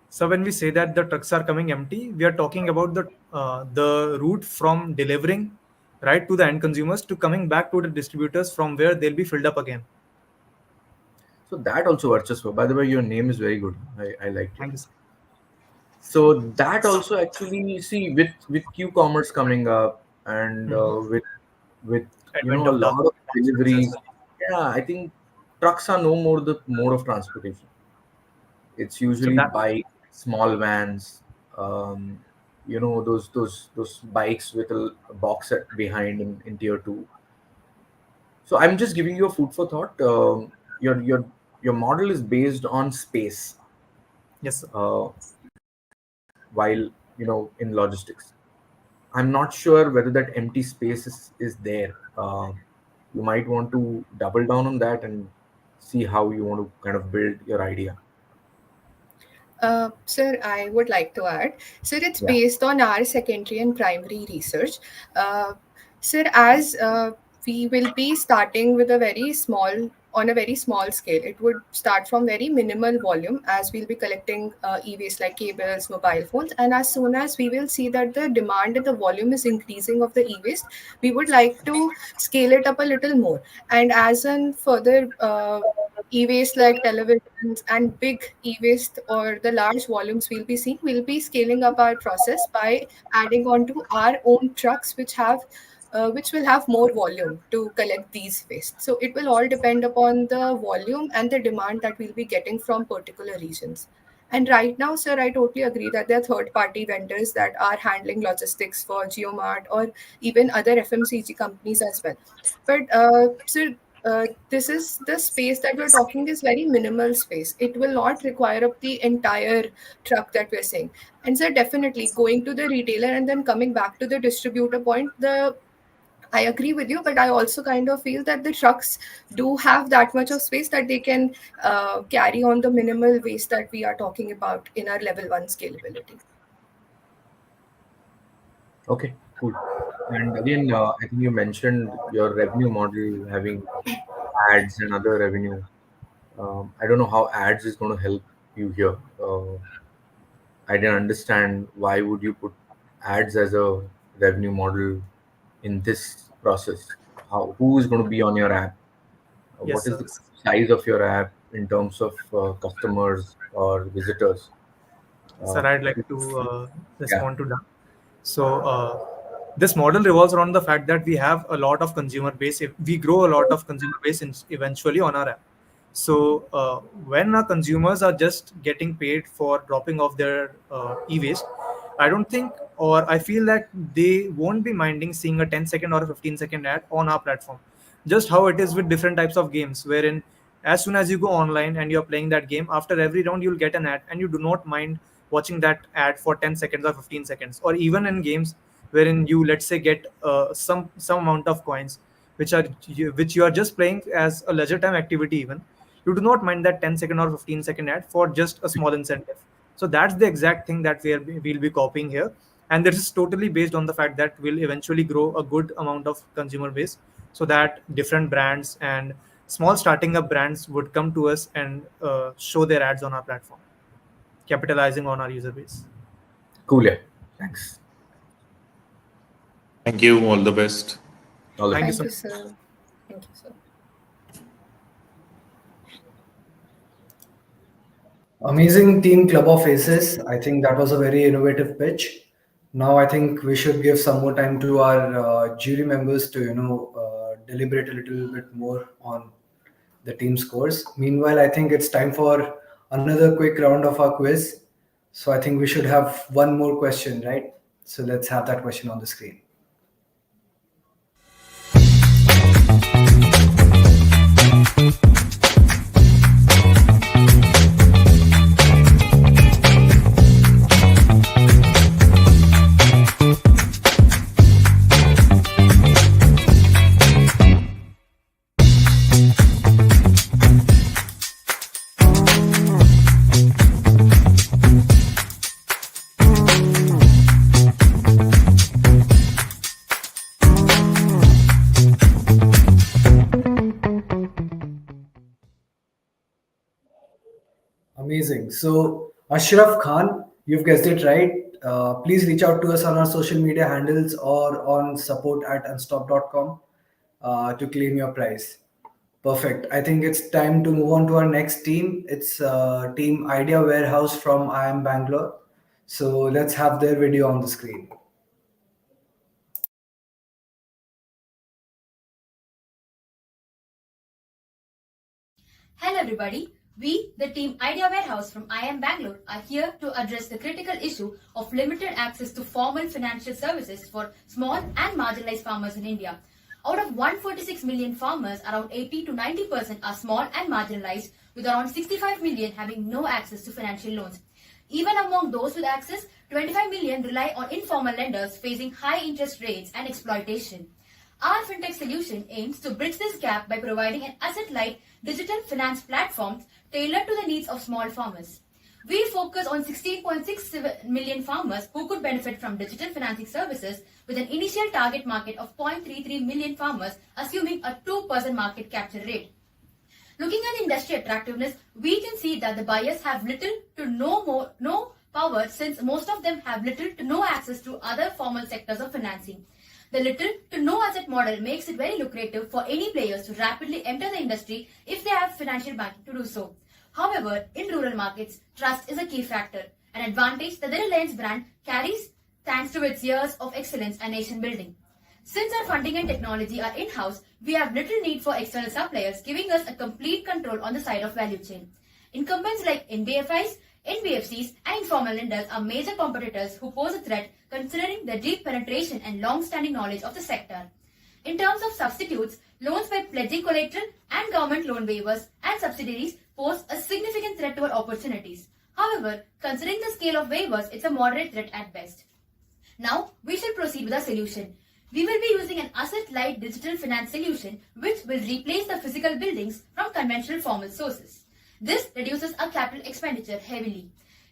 so when we say that the trucks are coming empty, we are talking about the route from delivering right to the end consumers to coming back to the distributors from where they'll be filled up again. So that also works. By the way, your name is very good. I liked it. Thank you, sir. So that also actually, you see, with Q-commerce coming up, and Mhm. with Advent a of dark lot of stores as deliveries. well. Yeah, I think trucks are no more the mode of transportation. It's So usually that bike, small vans, um, those bikes with a box behind in tier 2. So I'm just giving you a food for thought. Your model is based on space, yes, sir. uh, while in logistics. I'm not sure whether that empty space is there. You might want to double down on that and see how you want to kind of build your idea. Sir, I would like to add. Sir, it's Yeah. based on our secondary and primary research. Uh, sir, as we will be starting with on a very small scale. It would start from very minimal volume as we'll be collecting e-waste like cables, mobile phones, and as soon as we will see that the demand and the volume is increasing of the e-waste, we would like to scale it up a little more. And as in further e-waste like televisions and big e-waste or the large volumes we'll be seeing, we'll be scaling up our process by adding on to our own trucks which will have more volume to collect these waste. So it will all depend upon the volume and the demand that we'll be getting from particular regions. And right now, sir, I totally agree that there are third party vendors that are handling logistics for GeoMart or even other FMCG companies as well. But sir, this is the space that we're talking is very minimal space. It will not require up the entire truck that we're saying. And so definitely going to the retailer and then coming back to the distributor point, the I agree with you, but I also kind of feel that the trucks do have that much of space that they can carry on the minimal waste that we are talking about in our level 1 scalability. Okay, cool. And again, I think you mentioned your revenue model having ads and other revenue. I don't know how ads is going to help you here. I didn't understand why would you put ads as a revenue model in this process. Who is going to be on your app? Yes, What is sir. the size of your app in terms of customers or visitors? Sir, I'd like to Yeah. respond to that. So, this model revolves around the fact that we have a lot of consumer base. If we grow a lot of consumer base eventually on our app. So, when our consumers are just getting paid for dropping off their e-waste, I don't think, or I feel that they won't be minding seeing a 10-second or a 15-second ad on our platform. Just how it is with different types of games, wherein as soon as you go online and you're playing that game, after every round you'll get an ad, and you do not mind watching that ad for 10 seconds or 15 seconds. Or even in games wherein you, let's say, get some amount of coins which you are just playing as a leisure time activity, even you do not mind that 10-second or 15-second ad for just a small incentive. So that's the exact thing that we'll be copying here. And this is totally based on the fact that we'll eventually grow a good amount of consumer base, so that different brands and small starting up brands would come to us and show their ads on our platform, capitalizing on our user base. Cool. Yeah. Thanks. Thank you. All the best. All the Thank you best. so Thank you, much. sir. Thank you, sir. Amazing team Club of Aces. I think that was a very innovative pitch. Now I think we should give some more time to our jury members to deliberate a little bit more on the team scores. Meanwhile, I think it's time for another quick round of our quiz. So I think we should have one more question, right? So let's have that question on the screen. Amazing. So, Ashraf Khan, you've guessed it right. Please reach out to us on our social media handles or on support@unstop.com to claim your prize. Perfect. I think it's time to move on to our next team. It's Team Idea Warehouse from IIM Bangalore. So, let's have their video on the screen. Hello everybody, we, the team Idea Warehouse from IIM Bangalore, are here to address the critical issue of limited access to formal financial services for small and marginalized farmers in India. Out of 146 million farmers, around 80 to 90% are small and marginalized, with around 65 million having no access to financial loans. Even among those with access, 25 million rely on informal lenders facing high interest rates and exploitation. Our fintech solution aims to bridge this gap by providing an asset-light digital finance platform tailored to the needs of small farmers. We focus on 16.6 million farmers who could benefit from digital financing services with an initial target market of 0.33 million farmers, assuming a 2% market capture rate. Looking at industry attractiveness, we can see that the buyers have little to no power, since most of them have little to no access to other formal sectors of financing. The little to no asset model makes it very lucrative for any players to rapidly enter the industry if they have financial backing to do so. However, in rural markets, trust is a key factor, an advantage that the Reliance brand carries thanks to its years of excellence and nation building. Since our funding and technology are in-house, we have little need for external suppliers, giving us a complete control on the side of value chain. Incumbents like NBFIs, NBFCs, and informal lenders are major competitors who pose a threat considering their deep penetration and long-standing knowledge of the sector. In terms of substitutes, loans by pledging collateral and government loan waivers and subsidiaries pose a significant threat to our opportunities. However, considering the scale of waivers, it's a moderate threat at best. Now, we shall proceed with our solution. We will be using an asset-light digital finance solution which will replace the physical buildings from conventional formal sources. This reduces our capital expenditure heavily.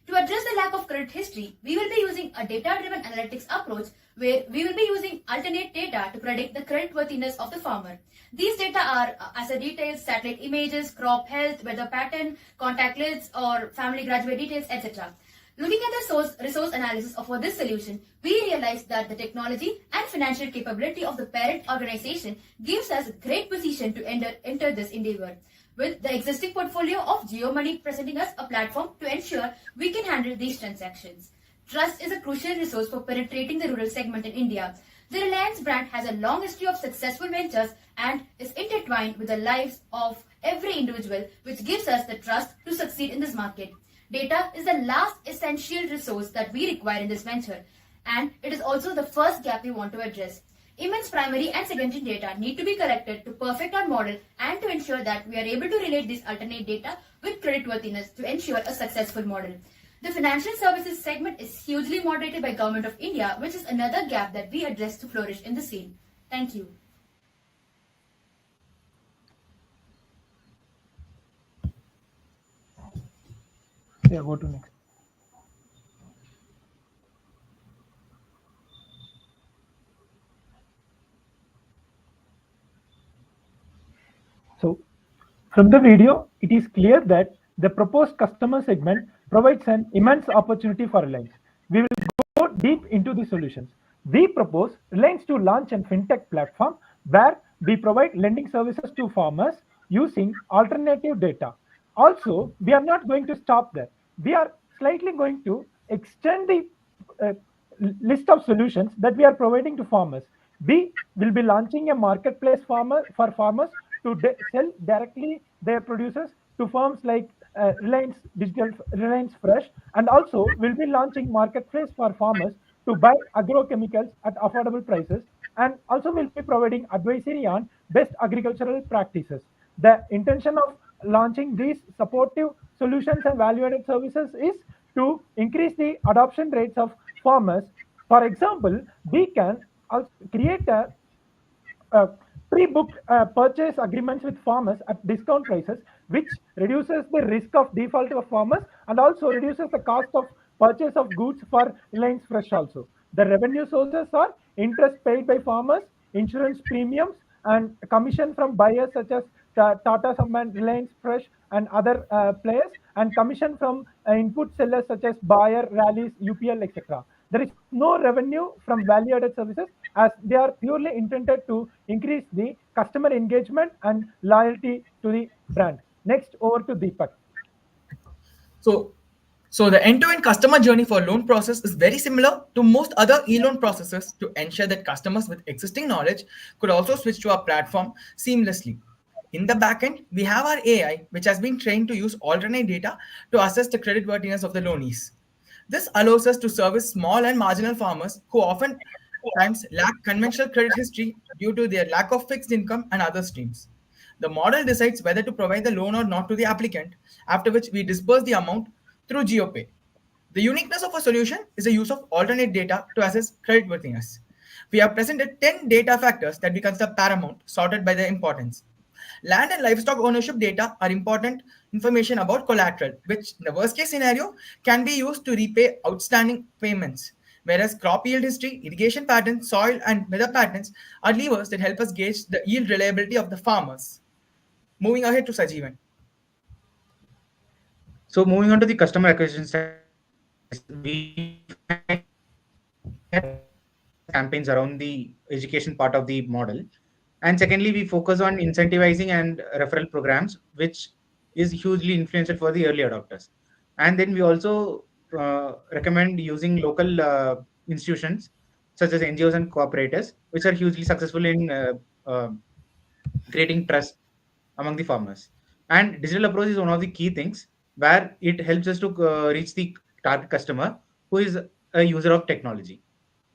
To address the lack of credit history, we will be using a data-driven analytics approach where we will be using alternate data to predict the creditworthiness of the farmer. These data are asset details, satellite images, crop health, weather pattern, contact lists, or family graduate details, etc. Looking at the resource analysis of this solution, we realized that the technology and financial capability of the parent organization gives us a great position to enter this endeavor, with the existing portfolio of GeoMoney presenting us a platform to ensure we can handle these transactions. Trust is a crucial resource for penetrating the rural segment in India. The Reliance brand has a long history of successful ventures and is intertwined with the lives of every individual, which gives us the trust to succeed in this market. Data is the last essential resource that we require in this venture, and it is also the first gap we want to address. Immense primary and secondary data need to be collected to perfect our model and to ensure that we are able to relate this alternate data with creditworthiness to ensure a successful model. The financial services segment is hugely moderated by Government of India, which is another gap that we address to flourish in the scene. Thank you. Yeah, go to next. So From the video, it is clear that the proposed customer segment provides an immense opportunity for Reliance. We will go deep into the solutions. We propose Reliance to launch a fintech platform where we provide lending services to farmers using alternative data. Also, we are not going to stop there. We are slightly going to extend the uh, list of solutions that we are providing to farmers. We will be launching a marketplace for farmers to sell directly their producers to firms like Reliance Fresh, and also will be launching marketplace for farmers to buy agrochemicals at affordable prices, and also will be providing advisory on best agricultural practices. The intention of launching these supportive solutions and value-added services is to increase the adoption rates of farmers. For example, we can also create a pre-booked purchase agreements with farmers at discount prices, which reduces the risk of default of farmers and also reduces the cost of purchase of goods for Reliance Fresh also. The revenue sources are interest paid by farmers, insurance premiums, and commission from buyers such as Tata Sum and Reliance Fresh and other players, and commission from input sellers such as Bayer, Rallies, UPL, etc. There is no revenue from value-added services as they are purely intended to increase the customer engagement and loyalty to the brand. Next, over to Deepak. So, so the end-to-end customer journey for loan process is very similar to most other e-loan processes to ensure that customers with existing knowledge could also switch to our platform seamlessly. In the backend, we have our AI, which has been trained to use alternate data to assess the creditworthiness of the loanees. This allows us to service small and marginal farmers who often times lack conventional credit history due to their lack of fixed income and other streams. The model decides whether to provide the loan or not to the applicant, after which we disburse the amount through T.U.P. The uniqueness of a solution is the use of alternate data to assess creditworthiness. We have presented 10 data factors that we consider paramount, sorted by their importance. Land and livestock ownership data are important information about collateral, which in the worst case scenario can be used to repay outstanding payments. Whereas crop yield history, irrigation patterns, soil and weather patterns are levers that help us gauge the yield reliability of the farmers. Moving ahead to Sajeevan. So moving on to the customer acquisition strategies, we find campaigns around the education part of the model. And secondly, we focus on incentivizing and referral programs, which is hugely influential for the early adopters. And then we also recommend using local institutions such as NGOs and cooperators, which are hugely successful in uh, creating trust among the farmers. And digital approach is one of the key things where it helps us to reach the target customer who is a user of technology.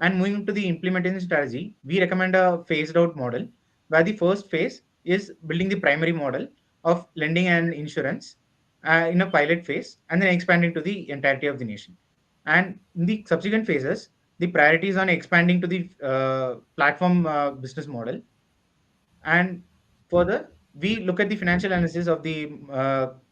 And moving to the implementation strategy, we recommend a phased out model where the first phase is building the primary model of lending and insurance in a pilot phase and then expanding to the entirety of the nation. And in the subsequent phases, the priority is on expanding to the platform business model. And further, we look at the financial analysis of the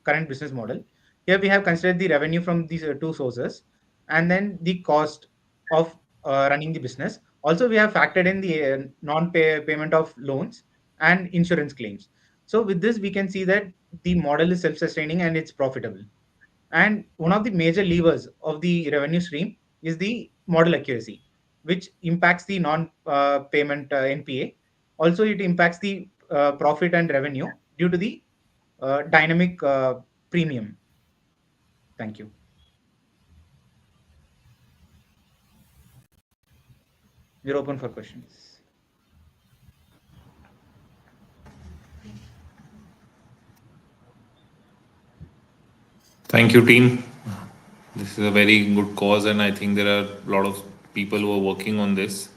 current business model. Here we have considered the revenue from these two sources and then the cost of running the business. Also, we have factored in the non-payment of loans and insurance claims. So with this, we can see that the model is self-sustaining and it's profitable. And one of the major levers of the revenue stream is the model accuracy, which impacts the non-payment NPA. Also, it impacts the profit and revenue due to the dynamic premium. Thank you. We're open for questions. Thank you, team. This is a very good cause, and I think there are a lot of people who are working on this.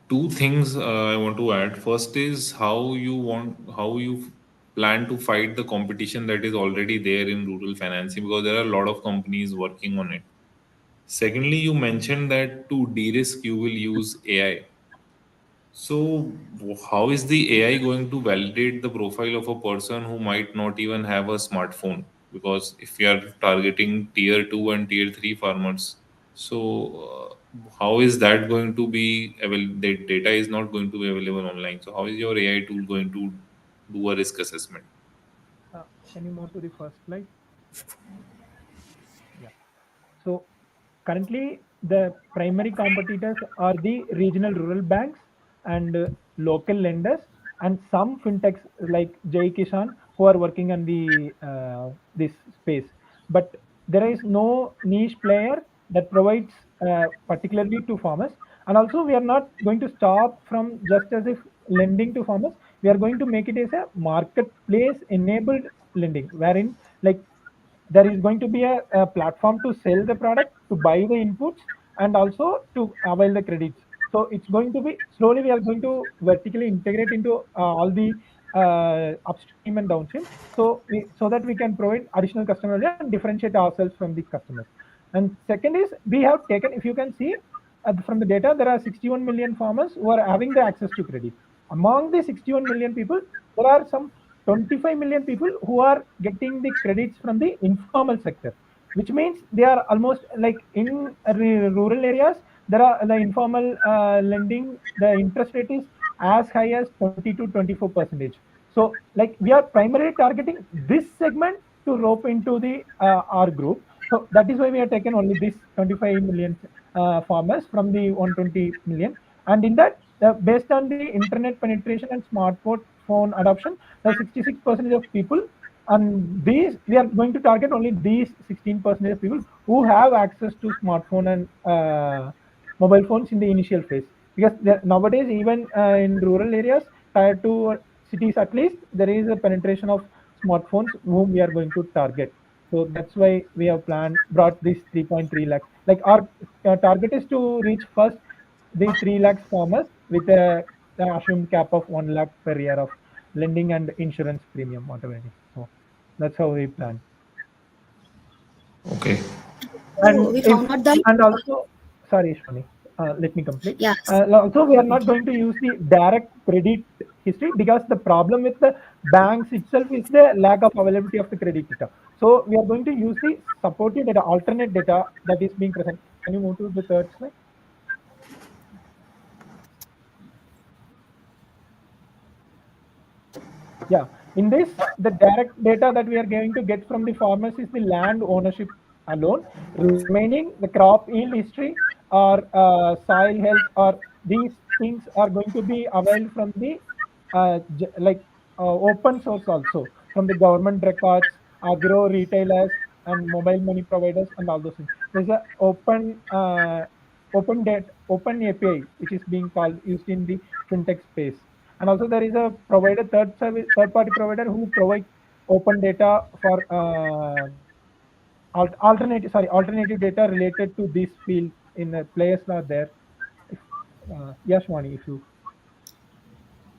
Two things I want to add. First is how you plan to fight the competition that is already there in rural financing, because there are a lot of companies working on it. Secondly, you mentioned that to de-risk you will use AI. So, how is the AI going to validate the profile of a person who might not even have a smartphone? Because if you are targeting tier 2 and tier 3 farmers, so how is that going to be available? The data is not going to be available online. So, how is your AI tool going to do a risk assessment? Can you move to the first slide? Yeah. So currently, the primary competitors are the regional rural banks and local lenders, and some fintechs like Jai Kishan who are working on the this space. But there is no niche player that provides particularly to farmers. And also, we are not going to stop from just as if lending to farmers. We are going to make it as a marketplace enabled lending, wherein like there is going to be a platform to sell the product, to buy the inputs, and also to avail the credits. So it's going to be slowly we are going to vertically integrate into all the upstream and downstream, so that we can provide additional customer value and differentiate ourselves from the customers. And second is, we have taken, if you can see from the data, there are 61 million farmers who are having the access to credit. Among the 61 million people, there are some 25 million people who are getting the credits from the informal sector, which means they are almost like in rural areas. There are the informal lending, the interest rate is as high as 20 to 24 percentage. So like we are primarily targeting this segment to rope into the our group. So that is why we have taken only this 25 million farmers from the 120 million. And in that, based on the internet penetration and smartphone adoption, the 66% of people, and these we are going to target only these 16% of people who have access to smartphone and mobile phones in the initial phase. Because nowadays, even in rural areas, tier 2 cities at least, there is a penetration of smartphones whom we are going to target. So that's why we have brought this 3.3 lakhs. Like our target is to reach first the 3 lakhs farmers with a assumed cap of 1 lakh per year of lending and insurance premium, whatever it is. So that's how we plan. Okay. So And we if found out that and also, sorry, Shwani, let me complete. yes. Also, we are not going to use the direct credit history, because the problem with the banks itself is the lack of availability of the credit data. So we are going to use the supportive data, alternate data that is being present. Can you move to the third slide? Yeah, in this, the direct data that we are going to get from the farmers is the land ownership alone. Remaining, the crop yield history or soil health, or these things are going to be availed from the open source, also from the government records, agro retailers, and mobile money providers, and all those things. There's a open API which is being called used in the fintech space. And also there is a provider, third party provider who provides open data for alternative data related to this field. In the players are there. If, yes, Wani, if you.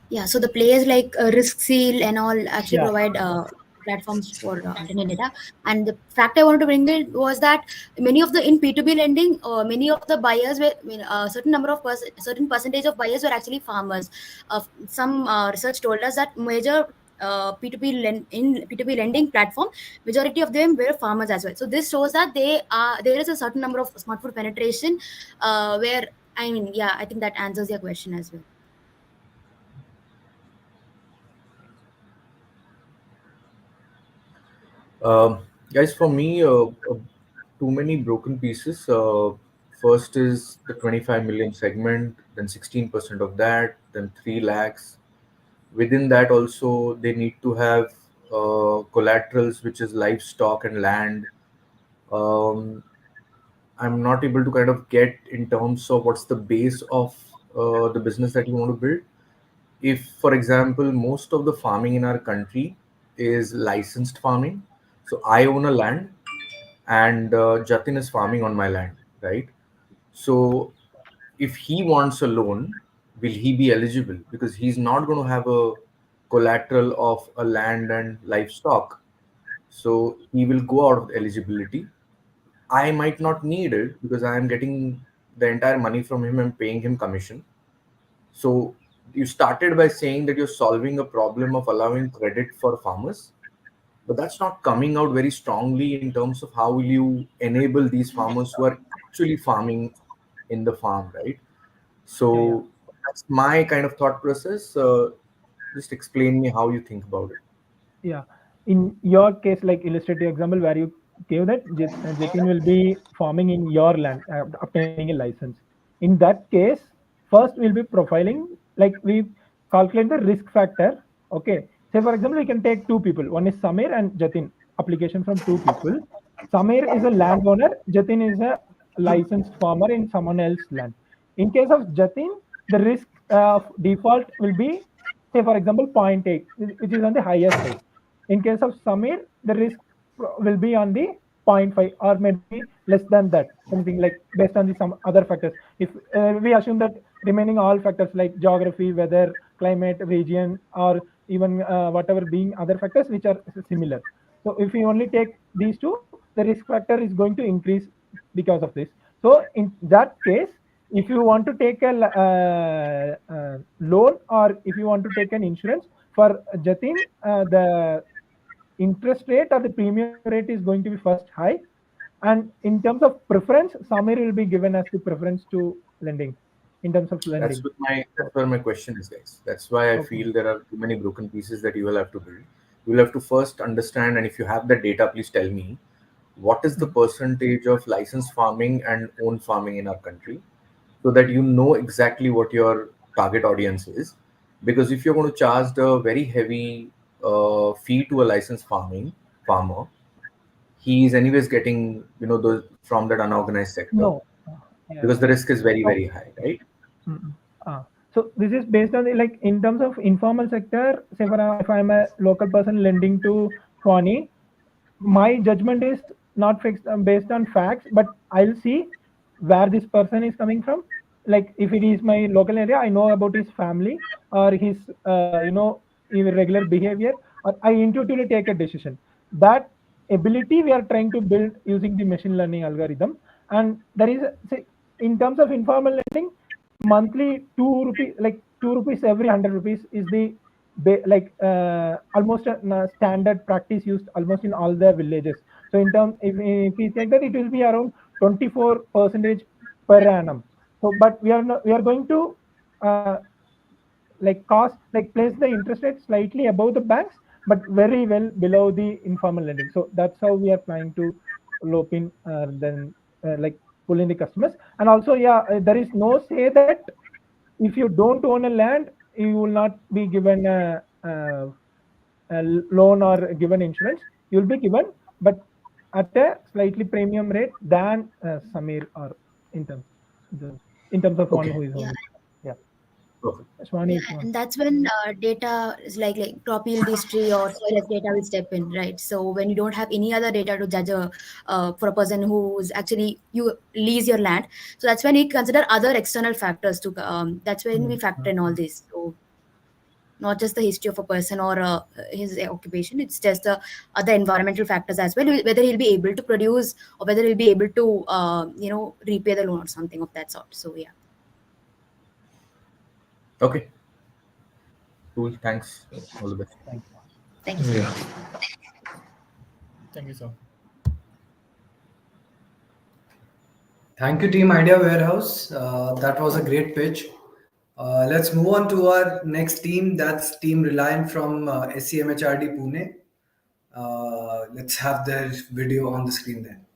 Yeah, so the players like Risk Seal and all actually Yeah. provide platforms for alternate data. And the fact I wanted to bring in was that many of the in P2B lending, many of the buyers were, I mean, a certain number of certain percentage of buyers were actually farmers. Some research told us that major in P2B lending platform, majority of them were farmers as well. So this shows that there is a certain number of smartphone penetration where, I mean, yeah, I think that answers your question as well. Guys, for me, too many broken pieces. First is the 25 million segment, then 16% of that, then 3 lakhs. Within that, also, they need to have collaterals, which is livestock and land. Um, I'm not able to kind of get in terms of what's the base of the business that you want to build. If, for example, most of the farming in our country is licensed farming, so I own a land and Jatin is farming on my land, right? So if he wants a loan, will he be eligible? Because he's not going to have a collateral of a land and livestock. So he will go out of eligibility. I might not need it because I am getting the entire money from him and paying him commission. So you started by saying that you're solving a problem of allowing credit for farmers, but that's not coming out very strongly in terms of how will you enable these farmers who are actually farming in the farm, right? Yeah. So that's my kind of thought process. Just explain me how you think about it. Yeah. in your case, like illustrative example where you gave that Jatin will be farming in your land, obtaining a license. In that case, first we'll be profiling, like we calculate the risk factor. Okay. Say for example, we can take two people. One is Samir and Jatin. Application from two people. Samir is a landowner. Jatin is a licensed farmer in someone else's land. In case of Jatin, the risk of default will be, say for example, 0.8, which is on the higher side. In case of Samir, the risk will be on the 0.5 or maybe less than that, something like based on the some other factors. If we assume that remaining all factors like geography, weather, climate, region, or even whatever being other factors which are similar. So if we only take these two, the risk factor is going to increase because of this. So in that case, if you want to take a loan or if you want to take an insurance for Jatin, the interest rate or the premium rate is going to be first high. And in terms of preference, Samir will be given as the preference to lending in terms of lending. That's where my question is, guys. That's why I feel there are too many broken pieces that you will have to build. You will have to first understand, and if you have the data, please tell me what is the percentage of licensed farming and own farming in our country, so that you know exactly what your target audience is. Because if you're going to charge the very heavy fee to a licensed farmer, he is anyways getting from that unorganized sector. No. Because the risk is very, very high, right? So this is based on the, like in terms of informal sector. Say if I'm a local person lending to Swanee, my judgment is not fixed based on facts, but I'll see where this person is coming from. Like if it is my local area, I know about his family or his irregular behavior, or I intuitively take a decision. That ability we are trying to build using the machine learning algorithm. And there is, say, in terms of informal lending, monthly 2 rupees, like 2 rupees every 100 rupees is the almost a standard practice used almost in all the villages. So in terms, if we take that, it will be around 24% per annum. So, but we are going to place the interest rate slightly above the banks, but very well below the informal lending. So that's how we are planning to loop in pull in the customers. And also, there is no say that if you don't own a land, you will not be given a loan or given insurance. You will be given, but at a slightly premium rate than Samir, or in terms of one who is owning. And that's when data is like crop yield history or soil data will step in, right? So when you don't have any other data to judge for a person who is actually you lease your land, so that's when we consider other external factors to. That's when we factor in all this. So not just the history of a person or his occupation, it's just the other environmental factors as well, whether he'll be able to produce or whether he'll be able to repay the loan or something of that sort. So yeah. Okay. Cool. Thanks. All the best. Thank you. Yeah. Thank you, sir. Thank you, Team Idea Warehouse. That was a great pitch. Let's move on to our next team. That's Team Reliant from SCMHRD Pune. Let's have their video on the screen then.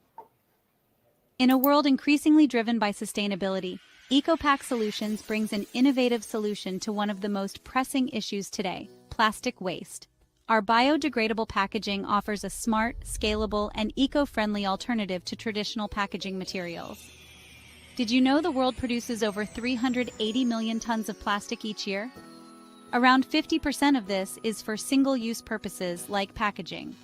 In a world increasingly driven by sustainability, EcoPack Solutions brings an innovative solution to one of the most pressing issues today: plastic waste. Our biodegradable packaging offers a smart, scalable, and eco-friendly alternative to traditional packaging materials. Did you know the world produces over 380 million tons of plastic each year? Around 50% of this is for single-use purposes like packaging.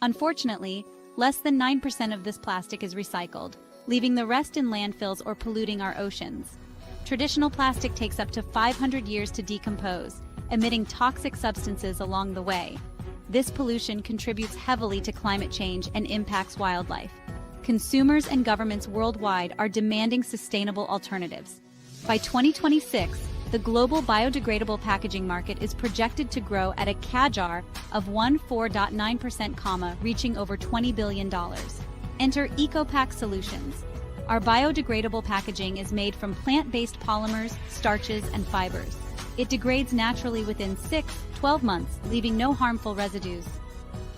Unfortunately, less than 9% of this plastic is recycled, leaving the rest in landfills or polluting our oceans. Traditional plastic takes up to 500 years to decompose, emitting toxic substances along the way. This pollution contributes heavily to climate change and impacts wildlife. Consumers and governments worldwide are demanding sustainable alternatives. By 2026, the global biodegradable packaging market is projected to grow at a CAGR of 14.9%, reaching over $20 billion. Enter EcoPack Solutions. Our biodegradable packaging is made from plant-based polymers, starches, and fibers. It degrades naturally within 6-12 months, leaving no harmful residues.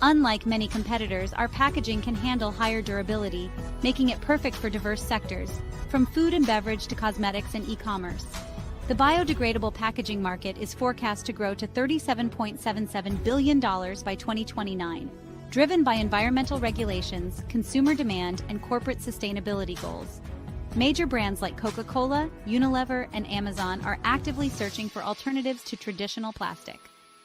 Unlike many competitors, our packaging can handle higher durability, making it perfect for diverse sectors, from food and beverage to cosmetics and e-commerce. The biodegradable packaging market is forecast to grow to $37.77 billion by 2029, driven by environmental regulations, consumer demand, and corporate sustainability goals. Major brands like Coca-Cola, Unilever, and Amazon are actively searching for alternatives to traditional plastic.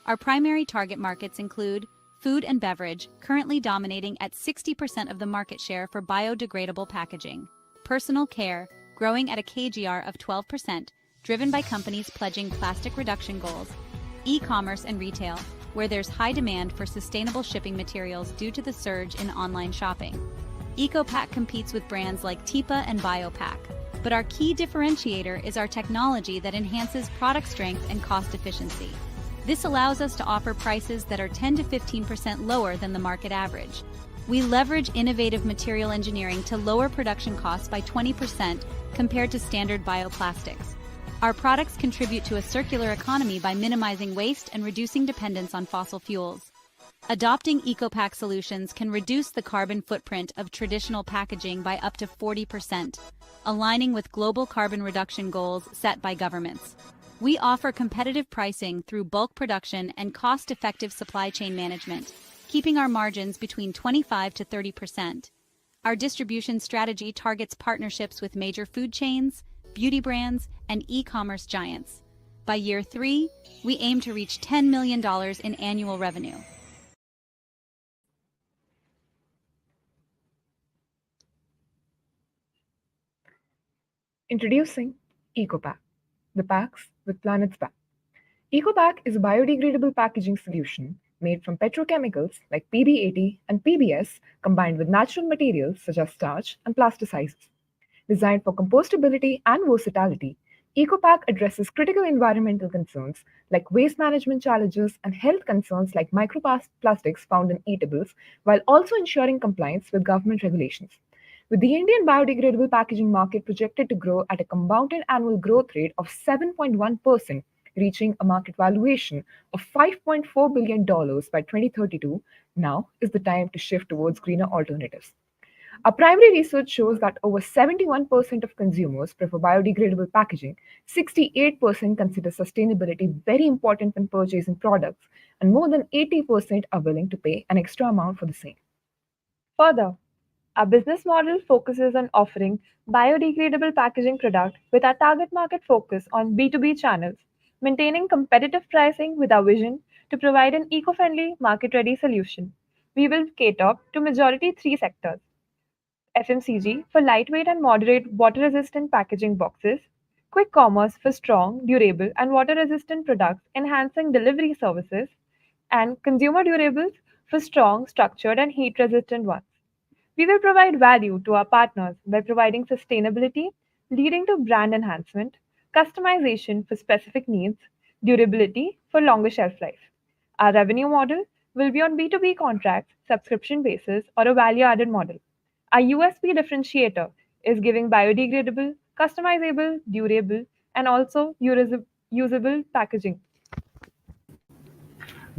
Our primary target markets include food and beverage, currently dominating at 60% of the market share for biodegradable packaging. Personal care, growing at a CAGR of 12%, driven by companies pledging plastic reduction goals. E-commerce and retail, where there's high demand for sustainable shipping materials due to the surge in online shopping. EcoPack competes with brands like T.U.P and BioPack, but our key differentiator is our technology that enhances product strength and cost efficiency. This allows us to offer prices that are 10 to 15% lower than the market average. We leverage innovative material engineering to lower production costs by 20% compared to standard bioplastics. Our products contribute to a circular economy by minimizing waste and reducing dependence on fossil fuels. Adopting EcoPack solutions can reduce the carbon footprint of traditional packaging by up to 40%, aligning with global carbon reduction goals set by governments. We offer competitive pricing through bulk production and cost-effective supply chain management, keeping our margins between 25 to 30%. Our distribution strategy targets partnerships with major food chains, beauty brands, and e-commerce giants. By year 3, we aim to reach $10 million in annual revenue. Introducing EcoPack, the packs with planets back. EcoPack is a biodegradable packaging solution made from petrochemicals like PB80 and PBS combined with natural materials such as starch and plasticizers. Designed for compostability and versatility, EcoPack addresses critical environmental concerns like waste management challenges and health concerns like microplastics found in eatables, while also ensuring compliance with government regulations. With the Indian biodegradable packaging market projected to grow at a compounded annual growth rate of 7.1%, reaching a market valuation of $5.4 billion by 2032, now is the time to shift towards greener alternatives. Our primary research shows that over 71% of consumers prefer biodegradable packaging, 68% consider sustainability very important when purchasing products, and more than 80% are willing to pay an extra amount for the same. Further, our business model focuses on offering biodegradable packaging products with our target market focus on B2B channels, maintaining competitive pricing with our vision to provide an eco-friendly, market-ready solution. We will cater to majority 3 sectors: FMCG for lightweight and moderate water-resistant packaging boxes, quick commerce for strong, durable, and water-resistant products enhancing delivery services, and consumer durables for strong, structured, and heat-resistant ones. We will provide value to our partners by providing sustainability, leading to brand enhancement, customization for specific needs, durability for longer shelf life. Our revenue model will be on B2B contracts, subscription basis, or a value-added model. Our USP differentiator is giving biodegradable, customizable, durable, and also usable packaging.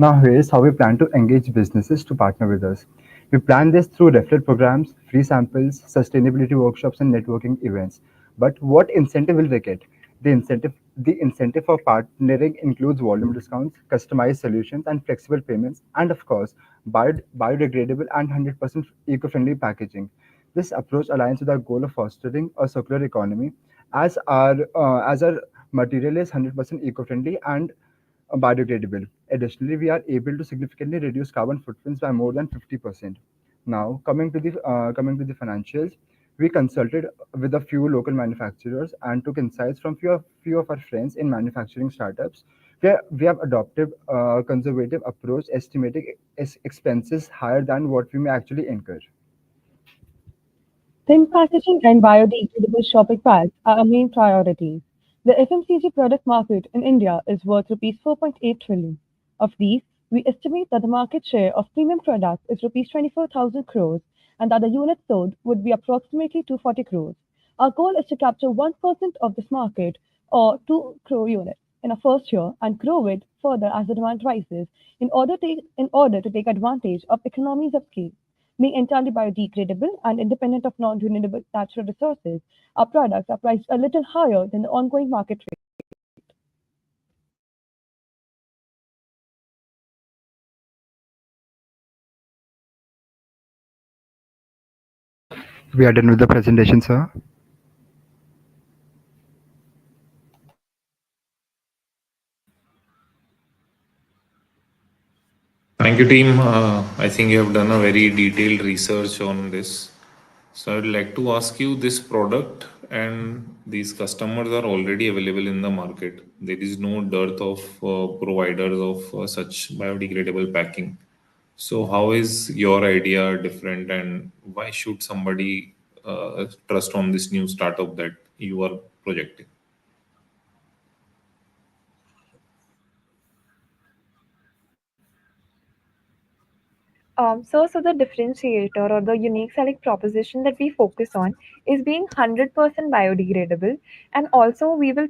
Now, here's how we plan to engage businesses to partner with us. We plan this through referral programs, free samples, sustainability workshops, and networking events. But what incentive will they get? The incentive for partnering includes volume discounts, customized solutions, and flexible payments, and of course, biodegradable and 100% eco-friendly packaging. This approach aligns with our goal of fostering a circular economy, as our material is 100% eco-friendly and biodegradable. Additionally, we are able to significantly reduce carbon footprints by more than 50%. Now, coming to the financials, we consulted with a few local manufacturers and took insights from few of our friends in manufacturing startups, where we have adopted a conservative approach, estimating expenses higher than what we may actually incur. Thin packaging and biodegradable shopping bags are our main priorities. The FMCG product market in India is worth rupees 4.8 trillion. Of these, we estimate that the market share of premium products is rupees 24,000 crores and that the units sold would be approximately 240 crores. Our goal is to capture 1% of this market or 2 crore units in our first year and grow it further as the demand rises. In order to take advantage of economies of scale, being entirely biodegradable and independent of non-renewable natural resources, our products are priced a little higher than the ongoing market rate. We are done with the presentation, sir. Thank you, team. I think you have done a very detailed research on this. So I'd like to ask you, this product and these customers are already available in the market. There is no dearth of providers of such biodegradable packing. So how is your idea different, and why should somebody trust on this new startup that you are projecting? So the differentiator or the unique selling proposition that we focus on is being 100% biodegradable, and also we will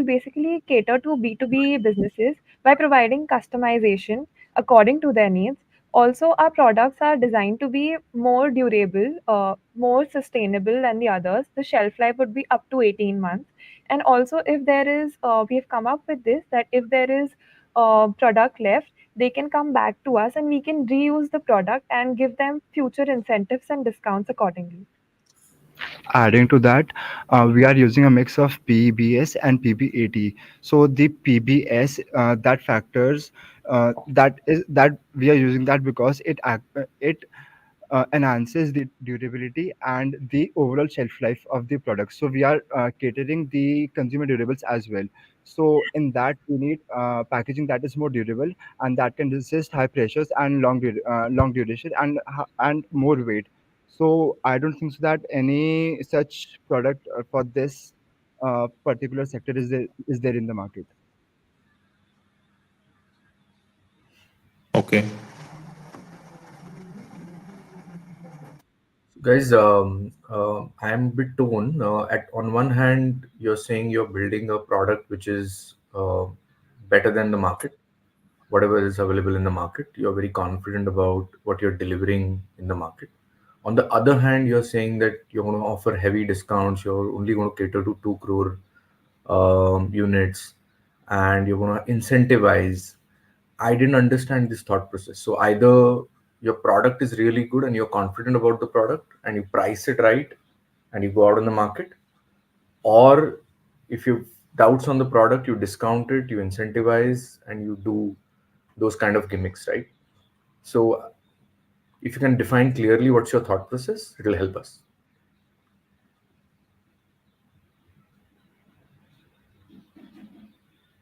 basically cater to B2B businesses by providing customization according to their needs. Also, our products are designed to be more durable, more sustainable than the others. The shelf life would be up to 18 months. And also, if there is, we have come up with this that if there is product left, they can come back to us and we can reuse the product and give them future incentives and discounts accordingly. Adding to that, we are using a mix of PBS and PBAT. So the PBS, that factors, that we are using that because it enhances the durability and the overall shelf life of the product. So we are catering the consumer durables as well. So in that we need packaging that is more durable and that can resist high pressures and long duration and more weight. So I don't think so that any such product for this particular sector is there in the market. Okay. Guys, I am a bit torn. At on one hand, you're saying you're building a product which is better than the market, whatever is available in the market. You're very confident about what you're delivering in the market. On the other hand, you're saying that you're going to offer heavy discounts. You're only going to cater to 2 crore units, and you're going to incentivize. I didn't understand this thought process. So either your product is really good and you're confident about the product and you price it right and you go out in the market, or if you have doubts on the product, you discount it, you incentivize, and you do those kind of gimmicks, right? So if you can define clearly what's your thought process, it will help us.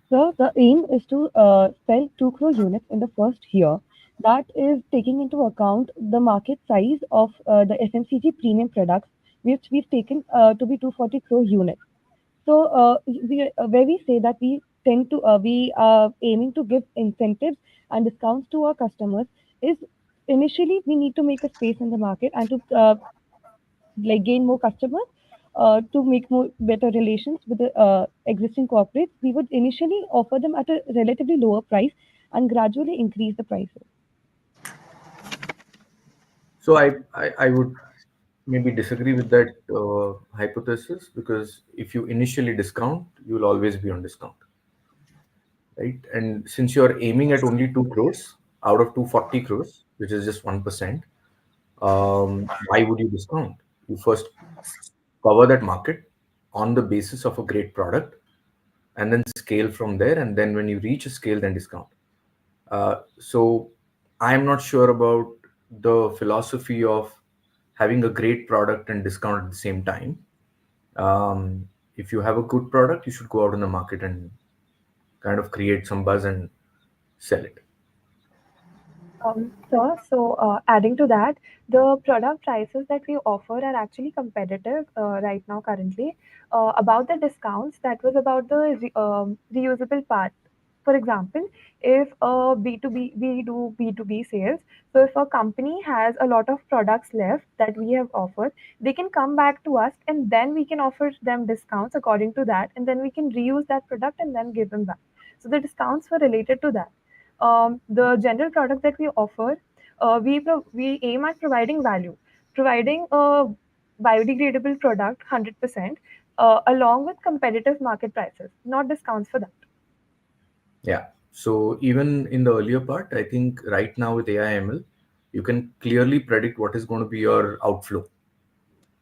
So the aim is to sell 2 crore units in the first year. That is taking into account the market size of the FMCG premium products, which we've taken to be 240 crore units. So where we say that we are aiming to give incentives and discounts to our customers is initially we need to make a space in the market and to gain more customers, to make more better relations with the existing corporates. We would initially offer them at a relatively lower price and gradually increase the prices. So I would maybe disagree with that hypothesis, because if you initially discount, you'll always be on discount, right? And since you're aiming at only 2 crores out of 240 crores, which is just 1%, why would you discount? You first cover that market on the basis of a great product and then scale from there. And then when you reach a scale, then discount. So I'm not sure about the philosophy of having a great product and discount at the same time. If you have a good product, you should go out in the market and kind of create some buzz and sell it. So adding to that, the product prices that we offer are actually competitive right now currently. About the discounts, that was about the reusable part. For example, if a B2B, we do B2B sales. So if a company has a lot of products left that we have offered, they can come back to us and then we can offer them discounts according to that, and then we can reuse that product and then give them back. So the discounts were related to that. The general product that we offer, we aim at providing value, providing a biodegradable product 100%, along with competitive market prices, not discounts for that. Yeah. So even in the earlier part, I think right now with AI/ML, you can clearly predict what is going to be your outflow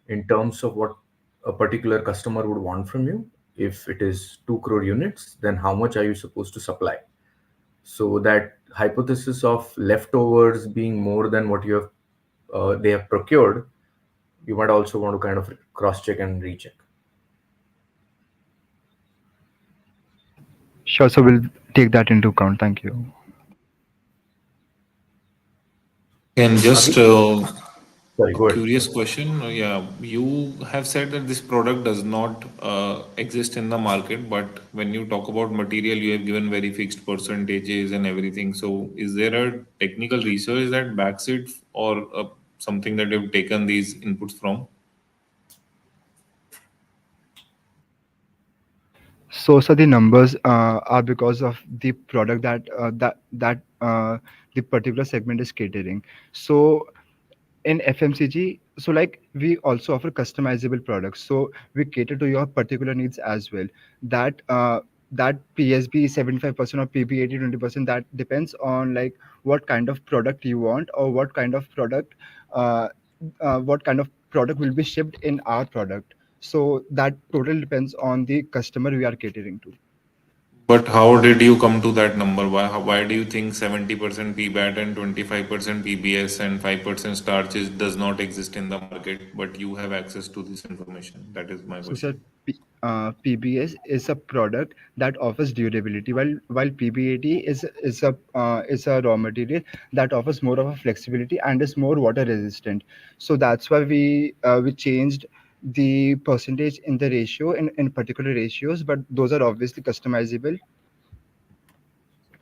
in terms of what a particular customer would want from you. If it is 2 crore units, then how much are you supposed to supply? So that hypothesis of leftovers being more than what you have they have procured, you might also want to kind of cross check and recheck. Sure, so we'll take that into account. Thank you. And just Sorry, go a ahead. curious question. Yeah, you have said that this product does not exist in the market, but when you talk about material, you have given very fixed percentages and everything. So, is there a technical research that backs it, or something that you've taken these inputs from? So the numbers are because of the product that the particular segment is catering. So in FMCG, so like we also offer customizable products. So we cater to your particular needs as well. That that PSB 75% or PB 80-20%, that depends on like what kind of product you want, or uh, what kind of product will be shipped in our product. So that totally depends on the customer we are catering to. But how did you come to that number? Why do you think 70% PBAT and 25% PBS and 5% starches does not exist in the market, but you have access to this information? That is my So, sir, question. PBS is a product that offers durability, while PBAT is a raw material that offers more of a flexibility and is more water resistant. So that's why we changed the percentage in the ratio in particular ratios, but those are obviously customizable.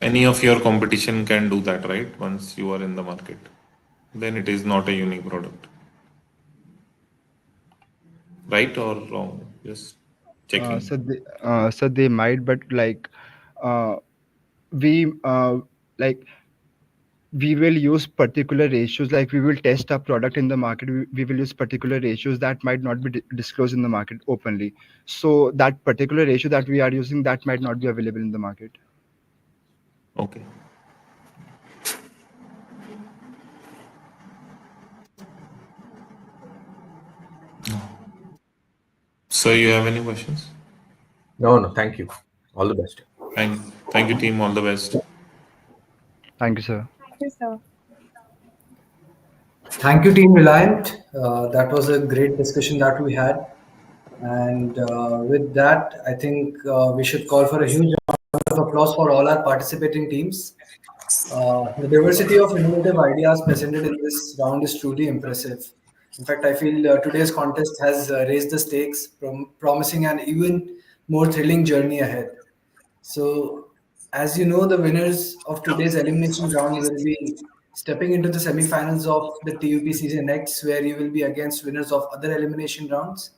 Any of your competition can do that, right? Once you are in the market, then it is not a unique product, right or wrong? Just checking. So they might, but like uh, we like we will use particular ratios, like we will test our product in the market, we will use particular ratios that might not be disclosed in the market openly. So that particular ratio that we are using, that might not be available in the market. Okay. So you have any questions? No, no, thank you. All the best. Thank you, team. All the best. Thank you, sir. Thank you, sir. Thank you, Team Reliant. That was a great discussion that we had. And with that, I think we should call for a huge round of applause for all our participating teams. The diversity of innovative ideas presented in this round is truly impressive. In fact, I feel today's contest has raised the stakes, promising an even more thrilling journey ahead. So, as you know, the winners of today's elimination round will be stepping into the semifinals of the TUP season X, where you will be against winners of other elimination rounds.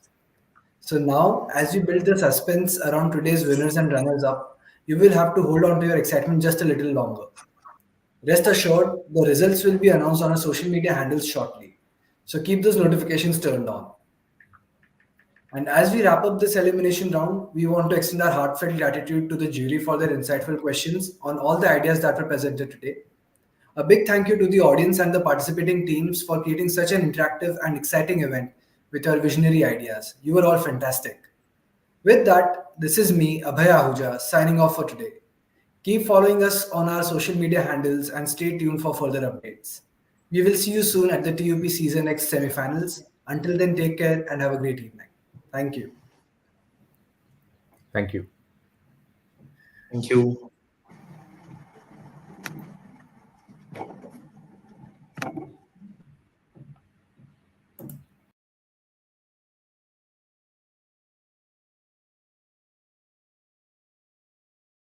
So now, as you build the suspense around today's winners and runners up, you will have to hold on to your excitement just a little longer. Rest assured, the results will be announced on our social media handles shortly. So keep those notifications turned on. And as we wrap up this elimination round, we want to extend our heartfelt gratitude to the jury for their insightful questions on all the ideas that were presented today. A big thank you to the audience and the participating teams for creating such an interactive and exciting event with your visionary ideas. You were all fantastic. With that, this is me, Abhay Ahuja, signing off for today. Keep following us on our social media handles and stay tuned for further updates. We will see you soon at the TUP Season X semifinals. Until then, take care and have a great evening. Thank you. Thank you. Thank you.